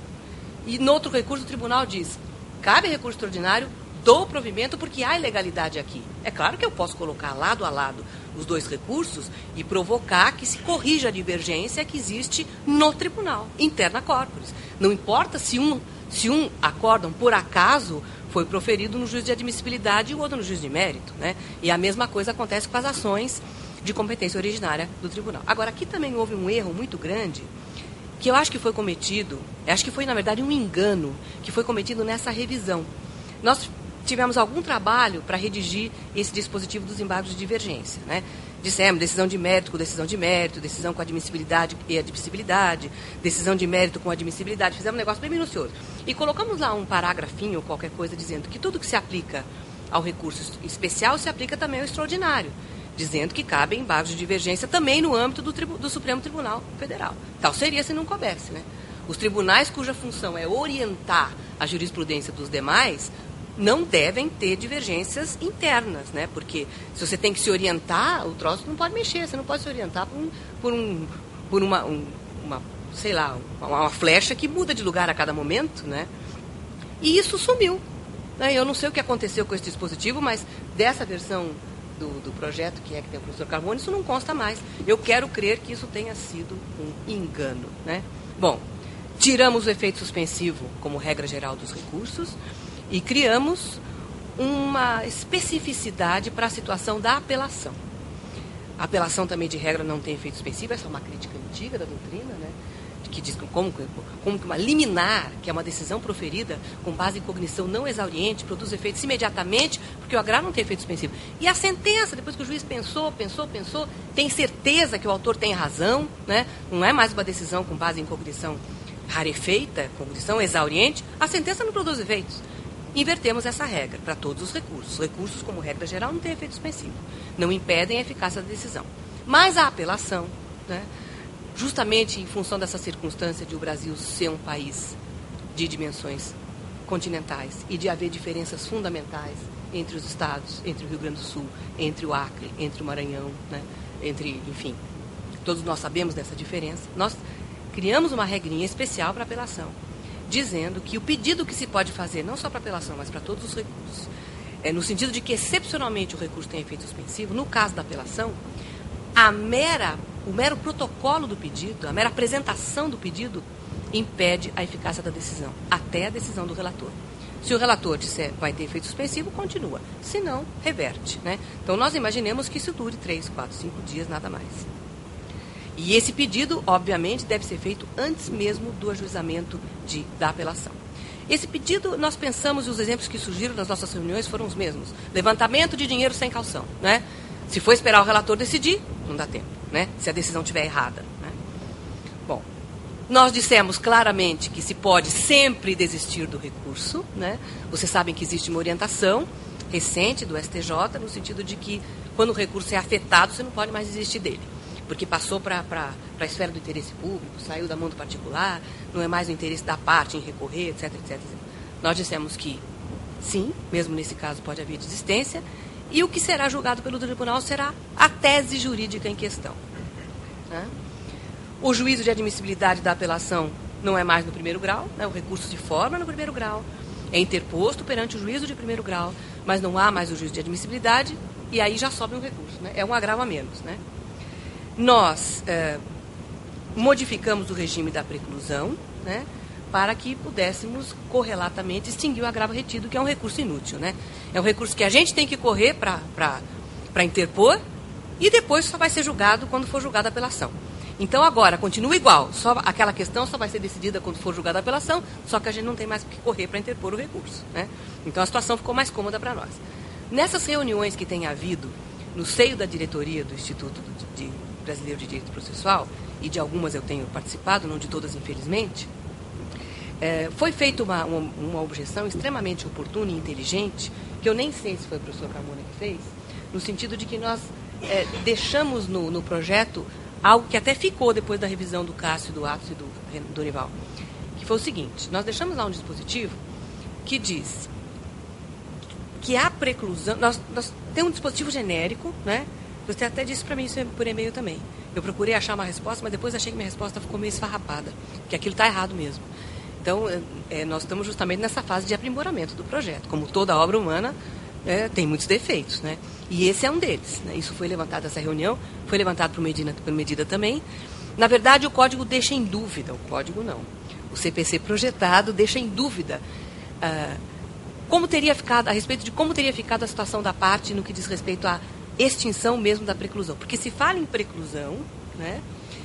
E no outro recurso o tribunal diz, cabe recurso extraordinário do provimento porque há ilegalidade aqui. É claro que eu posso colocar lado a lado os dois recursos e provocar que se corrija a divergência que existe no tribunal, interna corporis. Não importa se um acórdão, por acaso, foi proferido no juízo de admissibilidade e o outro no juízo de mérito, né? E a mesma coisa acontece com as ações de competência originária do tribunal. Agora, aqui também houve um erro muito grande, que eu acho que foi cometido, acho que foi, na verdade, um engano que foi cometido nessa revisão. Nós tivemos algum trabalho para redigir esse dispositivo dos embargos de divergência, né? Dissemos decisão de mérito com decisão de mérito, decisão com admissibilidade e admissibilidade, decisão de mérito com admissibilidade, fizemos um negócio bem minucioso. E colocamos lá um parágrafinho, qualquer coisa, dizendo que tudo que se aplica ao recurso especial se aplica também ao extraordinário, dizendo que cabem embargos de divergência também no âmbito do Supremo Tribunal Federal. Tal seria se não coubesse, né? Os tribunais cuja função é orientar a jurisprudência dos demais não devem ter divergências internas, né? Porque se você tem que se orientar, o troço não pode mexer, você não pode se orientar por uma flecha que muda de lugar a cada momento, né? E isso sumiu, né? Eu não sei o que aconteceu com esse dispositivo, mas dessa versão do projeto, que tem o professor Carmona, isso não consta mais. Eu quero crer que isso tenha sido um engano, né? Bom, tiramos o efeito suspensivo como regra geral dos recursos e criamos uma especificidade para a situação da apelação. A apelação também, de regra, não tem efeito suspensivo, essa é uma crítica antiga da doutrina, né? Que diz como que uma liminar, que é uma decisão proferida com base em cognição não exauriente, produz efeitos imediatamente, porque o agravo não tem efeito suspensivo. E a sentença, depois que o juiz pensou, tem certeza que o autor tem razão, né? Não é mais uma decisão com base em cognição rarefeita, cognição exauriente, a sentença não produz efeitos. Invertemos essa regra para todos os recursos. Os recursos, como regra geral, não têm efeito suspensivo. Não impedem a eficácia da decisão. Mas a apelação, né, justamente em função dessa circunstância de o Brasil ser um país de dimensões continentais e de haver diferenças fundamentais entre os estados, entre o Rio Grande do Sul, entre o Acre, entre o Maranhão, né, enfim, todos nós sabemos dessa diferença, nós criamos uma regrinha especial para apelação, dizendo que o pedido que se pode fazer, não só para apelação, mas para todos os recursos, no sentido de que excepcionalmente o recurso tem efeito suspensivo, no caso da apelação, o mero protocolo do pedido, a mera apresentação do pedido, impede a eficácia da decisão, até a decisão do relator. Se o relator disser vai ter efeito suspensivo, continua. Se não, reverte, né? Então, nós imaginemos que isso dure 3, 4, 5 dias, nada mais. E esse pedido, obviamente, deve ser feito antes mesmo do ajuizamento da apelação. Esse pedido, nós pensamos, e os exemplos que surgiram nas nossas reuniões foram os mesmos. Levantamento de dinheiro sem caução, né? Se for esperar o relator decidir, não dá tempo, né? Se a decisão estiver errada, né? Bom, nós dissemos claramente que se pode sempre desistir do recurso, né? Vocês sabem que existe uma orientação recente do STJ, no sentido de que, quando o recurso é afetado, você não pode mais desistir dele, porque passou para a esfera do interesse público, saiu da mão do particular, não é mais o interesse da parte em recorrer, etc, etc, etc. Nós dissemos que, sim, mesmo nesse caso pode haver desistência, e o que será julgado pelo tribunal será a tese jurídica em questão, né? O juízo de admissibilidade da apelação não é mais no primeiro grau, né? O recurso se forma no primeiro grau, é interposto perante o juízo de primeiro grau, mas não há mais o juízo de admissibilidade, e aí já sobe um recurso, né? É um agravo a menos, né? Nós modificamos o regime da preclusão, né, para que pudéssemos correlatamente extinguir o agravo retido, que é um recurso inútil, né? É um recurso que a gente tem que correr para interpor e depois só vai ser julgado quando for julgada a apelação. Então, agora, continua igual, só aquela questão só vai ser decidida quando for julgada a apelação, só que a gente não tem mais que correr para interpor o recurso, né? Então, a situação ficou mais cômoda para nós. Nessas reuniões que tem havido no seio da diretoria do Instituto Brasileiro de Direito Processual, e de algumas eu tenho participado, não de todas, infelizmente, foi feita uma objeção extremamente oportuna e inteligente, que eu nem sei se foi o professor Carmona que fez, no sentido de que nós deixamos no projeto algo que até ficou depois da revisão do Cássio, do Atos e do Dorival, que foi o seguinte: nós deixamos lá um dispositivo que diz que a preclusão... Nós temos um dispositivo genérico, né? Você até disse para mim isso por e-mail também. Eu procurei achar uma resposta, mas depois achei que minha resposta ficou meio esfarrapada, que aquilo está errado mesmo. Então, nós estamos justamente nessa fase de aprimoramento do projeto. Como toda obra humana, tem muitos defeitos, né? E esse é um deles, né? Isso foi levantado nessa reunião, foi levantado por Medina também. Na verdade, o código deixa em dúvida, o código não. O CPC projetado deixa em dúvida como teria ficado, a respeito de como teria ficado a situação da parte no que diz respeito à extinção mesmo da preclusão. Porque se fala em preclusão, né,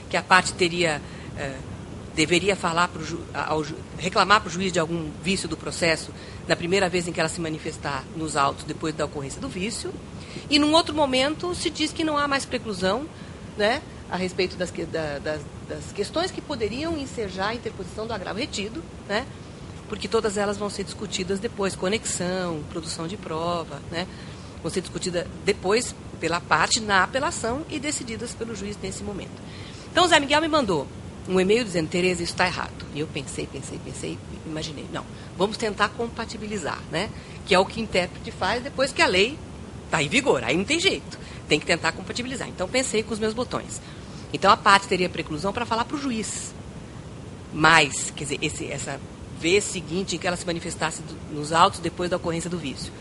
que a parte deveria falar reclamar para o juiz de algum vício do processo na primeira vez em que ela se manifestar nos autos depois da ocorrência do vício, e num outro momento se diz que não há mais preclusão, né, a respeito das questões que poderiam ensejar a interposição do agravo retido, né, porque todas elas vão ser discutidas depois, conexão, produção de prova, né, vão ser discutidas depois pela parte na apelação e decididas pelo juiz nesse momento. Então, o Zé Miguel me mandou um e-mail dizendo: Tereza, isso está errado. E eu pensei, imaginei, não, vamos tentar compatibilizar, né? Que é o que o intérprete faz depois que a lei está em vigor. Aí não tem jeito, tem que tentar compatibilizar. Então, pensei com os meus botões. Então, a parte teria preclusão para falar para o juiz. Mas, quer dizer, essa vez seguinte em que ela se manifestasse nos autos depois da ocorrência do vício.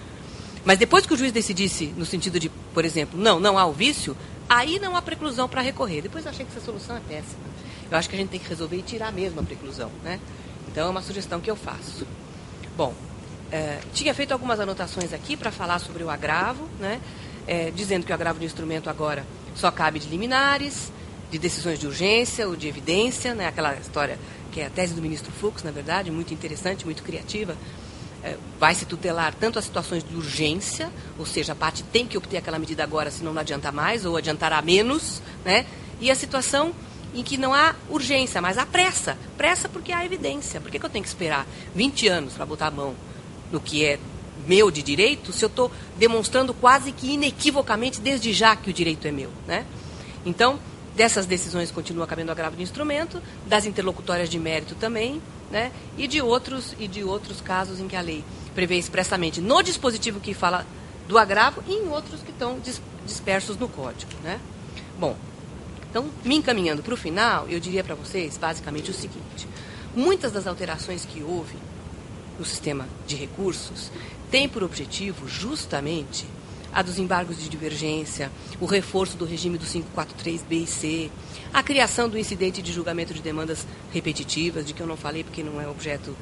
Mas depois que o juiz decidisse no sentido de, por exemplo, não há o vício, aí não há preclusão para recorrer. Depois eu achei que essa solução é péssima. Eu acho que a gente tem que resolver e tirar mesmo a preclusão, né? Então é uma sugestão que eu faço. Bom, tinha feito algumas anotações aqui para falar sobre o agravo, né? Dizendo que o agravo de instrumento agora só cabe de liminares, de decisões de urgência ou de evidência, né? Aquela história que é a tese do ministro Fux, na verdade, muito interessante, muito criativa. Vai se tutelar tanto as situações de urgência, ou seja, a parte tem que obter aquela medida agora, senão não adianta mais, ou adiantará menos, né? E a situação em que não há urgência, mas há pressa. Pressa porque há evidência. Por que eu tenho que esperar 20 anos para botar a mão no que é meu de direito, se eu estou demonstrando quase que inequivocamente, desde já, que o direito é meu, né? Então, dessas decisões continua cabendo o agravo de instrumento, das interlocutórias de mérito também, né? E de outros casos em que a lei prevê expressamente no dispositivo que fala do agravo e em outros que estão dispersos no código, né? Bom, então, me encaminhando para o final, eu diria para vocês basicamente o seguinte: muitas das alterações que houve no sistema de recursos têm por objetivo justamente a dos embargos de divergência, o reforço do regime do 543B e C, a criação do incidente de julgamento de demandas repetitivas, de que eu não falei porque não é objeto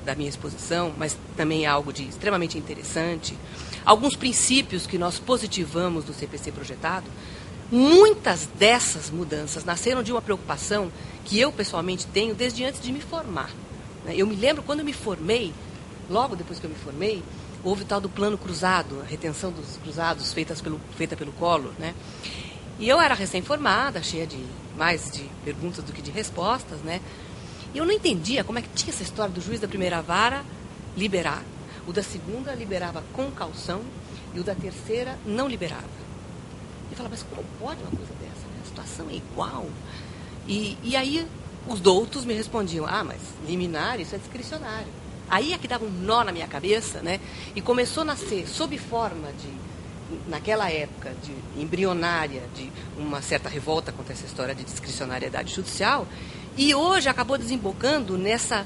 da minha exposição, mas também é algo de extremamente interessante, alguns princípios que nós positivamos no CPC projetado. Muitas dessas mudanças nasceram de uma preocupação que eu pessoalmente tenho desde antes de me formar. Eu me lembro quando eu me formei, logo depois que eu me formei, houve o tal do plano cruzado, a retenção dos cruzados feita pelo Collor, né? E eu era recém-formada, cheia de mais de perguntas do que de respostas, né? E eu não entendia como é que tinha essa história do juiz da primeira vara liberar. O da segunda liberava com caução e o da terceira não liberava. Eu falava, mas como pode uma coisa dessa? Né? A situação é igual. E aí os doutos me respondiam: mas liminar, isso é discricionário. Aí é que dava um nó na minha cabeça, né? E começou a nascer, sob forma naquela época, de embrionária, de uma certa revolta contra essa história de discricionariedade judicial, e hoje acabou desembocando nessa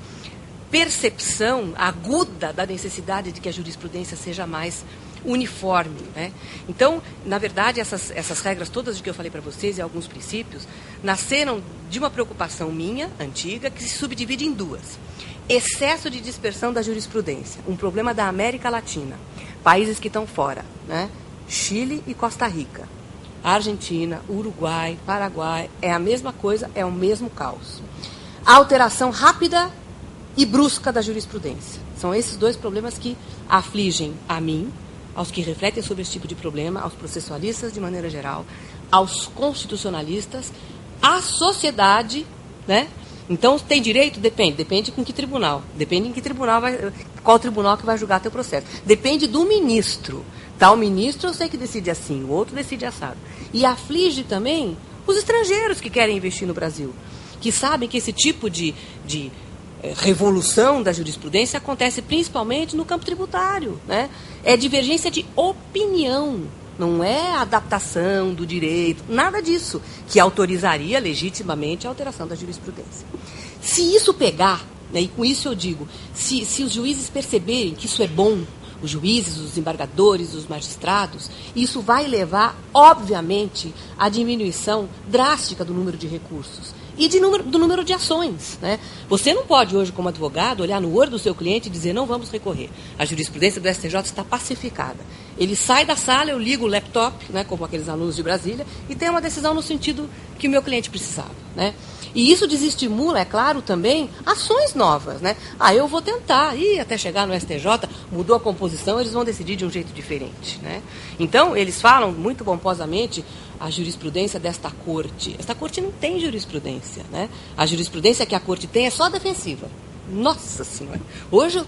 percepção aguda da necessidade de que a jurisprudência seja mais uniforme, né? Então, na verdade, essas regras todas de que eu falei para vocês e alguns princípios nasceram de uma preocupação minha, antiga, que se subdivide em duas. Excesso de dispersão da jurisprudência, um problema da América Latina, países que estão fora, né? Chile e Costa Rica, Argentina, Uruguai, Paraguai, é a mesma coisa, é o mesmo caos. A alteração rápida e brusca da jurisprudência. São esses dois problemas que afligem a mim, aos que refletem sobre esse tipo de problema, aos processualistas de maneira geral, aos constitucionalistas, à sociedade, né? Então, tem direito? Depende com que tribunal. Depende em que tribunal qual tribunal que vai julgar teu processo. Depende do ministro. Tal ministro eu sei que decide assim, o outro decide assado. E aflige também os estrangeiros que querem investir no Brasil, que sabem que esse tipo de revolução da jurisprudência acontece principalmente no campo tributário, né? É divergência de opinião, não é adaptação do direito, nada disso, que autorizaria legitimamente a alteração da jurisprudência. Se isso pegar, né, e com isso eu digo, se os juízes perceberem que isso é bom, os juízes, os desembargadores, os magistrados, isso vai levar, obviamente, à diminuição drástica do número de recursos. e do número de ações, né? Você não pode hoje, como advogado, olhar no olho do seu cliente e dizer não vamos recorrer. A jurisprudência do STJ está pacificada. Ele sai da sala, eu ligo o laptop, né, como aqueles alunos de Brasília, e tem uma decisão no sentido que o meu cliente precisava, né? E isso desestimula, é claro, também ações novas, né? Eu vou tentar ir até chegar no STJ, mudou a composição, eles vão decidir de um jeito diferente, né? Então, eles falam muito pomposamente a jurisprudência desta corte. Esta corte não tem jurisprudência, né? A jurisprudência que a corte tem é só defensiva. Nossa Senhora! Hoje eu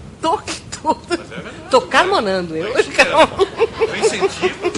tô carmonando. Eu incentivo.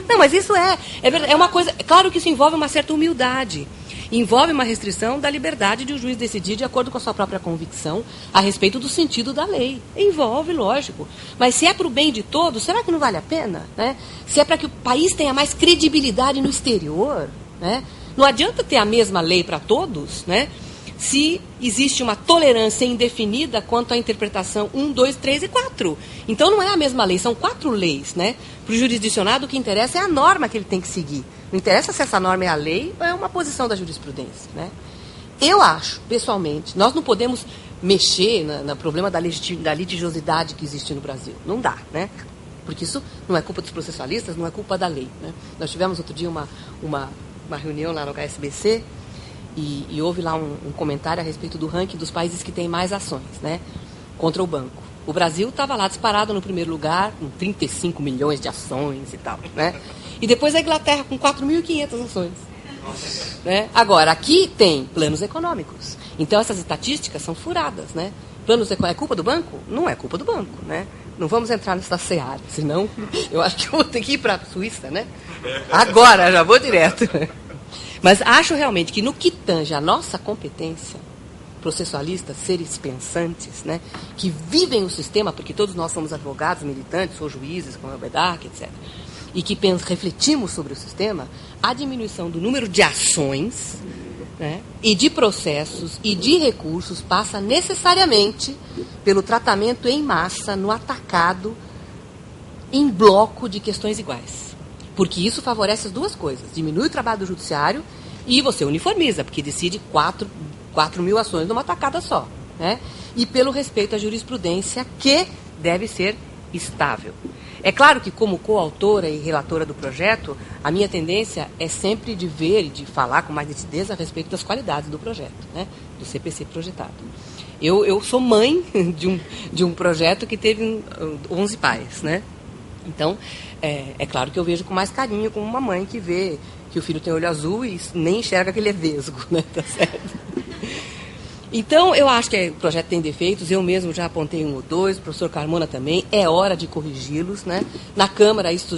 Não, mas isso é verdade. É uma coisa. Claro que isso envolve uma certa humildade. Envolve uma restrição da liberdade de um juiz decidir de acordo com a sua própria convicção a respeito do sentido da lei. Envolve, lógico. Mas se é para o bem de todos, será que não vale a pena? Né? Se é para que o país tenha mais credibilidade no exterior, né? Não adianta ter a mesma lei para todos, né? Se existe uma tolerância indefinida quanto à interpretação 1, 2, 3 e 4. Então não é a mesma lei, são 4 leis, né? Para o jurisdicionado o que interessa é a norma que ele tem que seguir. Não interessa se essa norma é a lei ou é uma posição da jurisprudência, né? Eu acho, pessoalmente, nós não podemos mexer no problema da litigiosidade que existe no Brasil. Não dá, né? Porque isso não é culpa dos processualistas, não é culpa da lei, né? Nós tivemos outro dia uma reunião lá no HSBC, e houve lá um comentário a respeito do ranking dos países que têm mais ações, né, contra o banco. O Brasil estava lá disparado no primeiro lugar, com 35 milhões de ações e tal, né? E depois a Inglaterra com 4.500 ações. Né? Agora, aqui tem planos econômicos. Então essas estatísticas são furadas, né? É culpa do banco? Não é culpa do banco, né? Não vamos entrar nessa seara, senão eu acho que eu vou ter que ir para a Suíça, né? Agora, já vou direto. Mas acho realmente que no que tange a nossa competência, processualistas, seres pensantes, né, que vivem o sistema, porque todos nós somos advogados, militantes, ou juízes, como é o BEDAC, etc., e que refletimos sobre o sistema, a diminuição do número de ações, né, e de processos e de recursos passa necessariamente pelo tratamento em massa, no atacado, em bloco de questões iguais. Porque isso favorece as duas coisas. Diminui o trabalho do judiciário e você uniformiza, porque decide 4 mil ações numa tacada só. Né? E pelo respeito à jurisprudência, que deve ser estável. É claro que, como coautora e relatora do projeto, a minha tendência é sempre de ver e de falar com mais nitidez a respeito das qualidades do projeto, né? Do CPC projetado. Eu sou mãe de um projeto que teve 11 pais, né? Então, é claro que eu vejo com mais carinho como uma mãe que vê que o filho tem olho azul e nem enxerga que ele é vesgo, né? Tá certo? Então, eu acho que o projeto tem defeitos, eu mesmo já apontei 1 ou 2, o professor Carmona também, é hora de corrigi-los, né? Na Câmara isso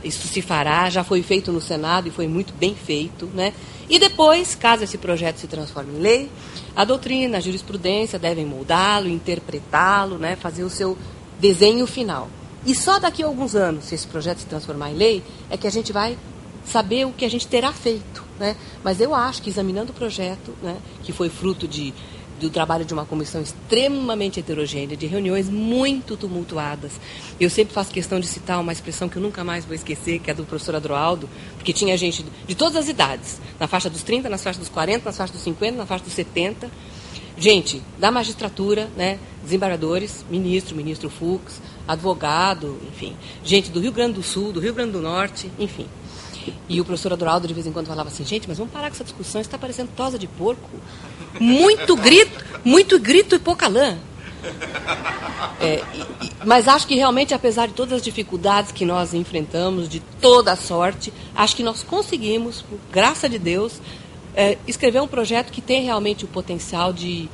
isso se fará, já foi feito no Senado e foi muito bem feito, né? E depois, caso esse projeto se transforme em lei, a doutrina, a jurisprudência devem moldá-lo, interpretá-lo, né? Fazer o seu desenho final. E só daqui a alguns anos, se esse projeto se transformar em lei, é que a gente vai saber o que a gente terá feito, né? Mas eu acho que, examinando o projeto, né, que foi fruto do trabalho de uma comissão extremamente heterogênea, de reuniões muito tumultuadas, eu sempre faço questão de citar uma expressão que eu nunca mais vou esquecer, que é do professor Adroaldo, porque tinha gente de todas as idades, na faixa dos 30, nas faixas dos 40, nas faixas dos 50, na faixa dos 70, gente da magistratura, né, desembargadores, ministro Fux, advogado, enfim, gente do Rio Grande do Sul, do Rio Grande do Norte, enfim. E o professor Adroaldo de vez em quando falava assim, gente, mas vamos parar com essa discussão, isso está parecendo tosa de porco. Muito grito e pouca lã. Mas acho que realmente, apesar de todas as dificuldades que nós enfrentamos, de toda a sorte, acho que nós conseguimos, por graça de Deus, escrever um projeto que tem realmente o potencial de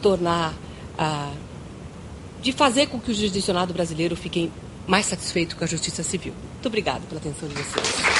tornar, de fazer com que o jurisdicionado brasileiro fique mais satisfeito com a justiça civil. Muito obrigada pela atenção de vocês.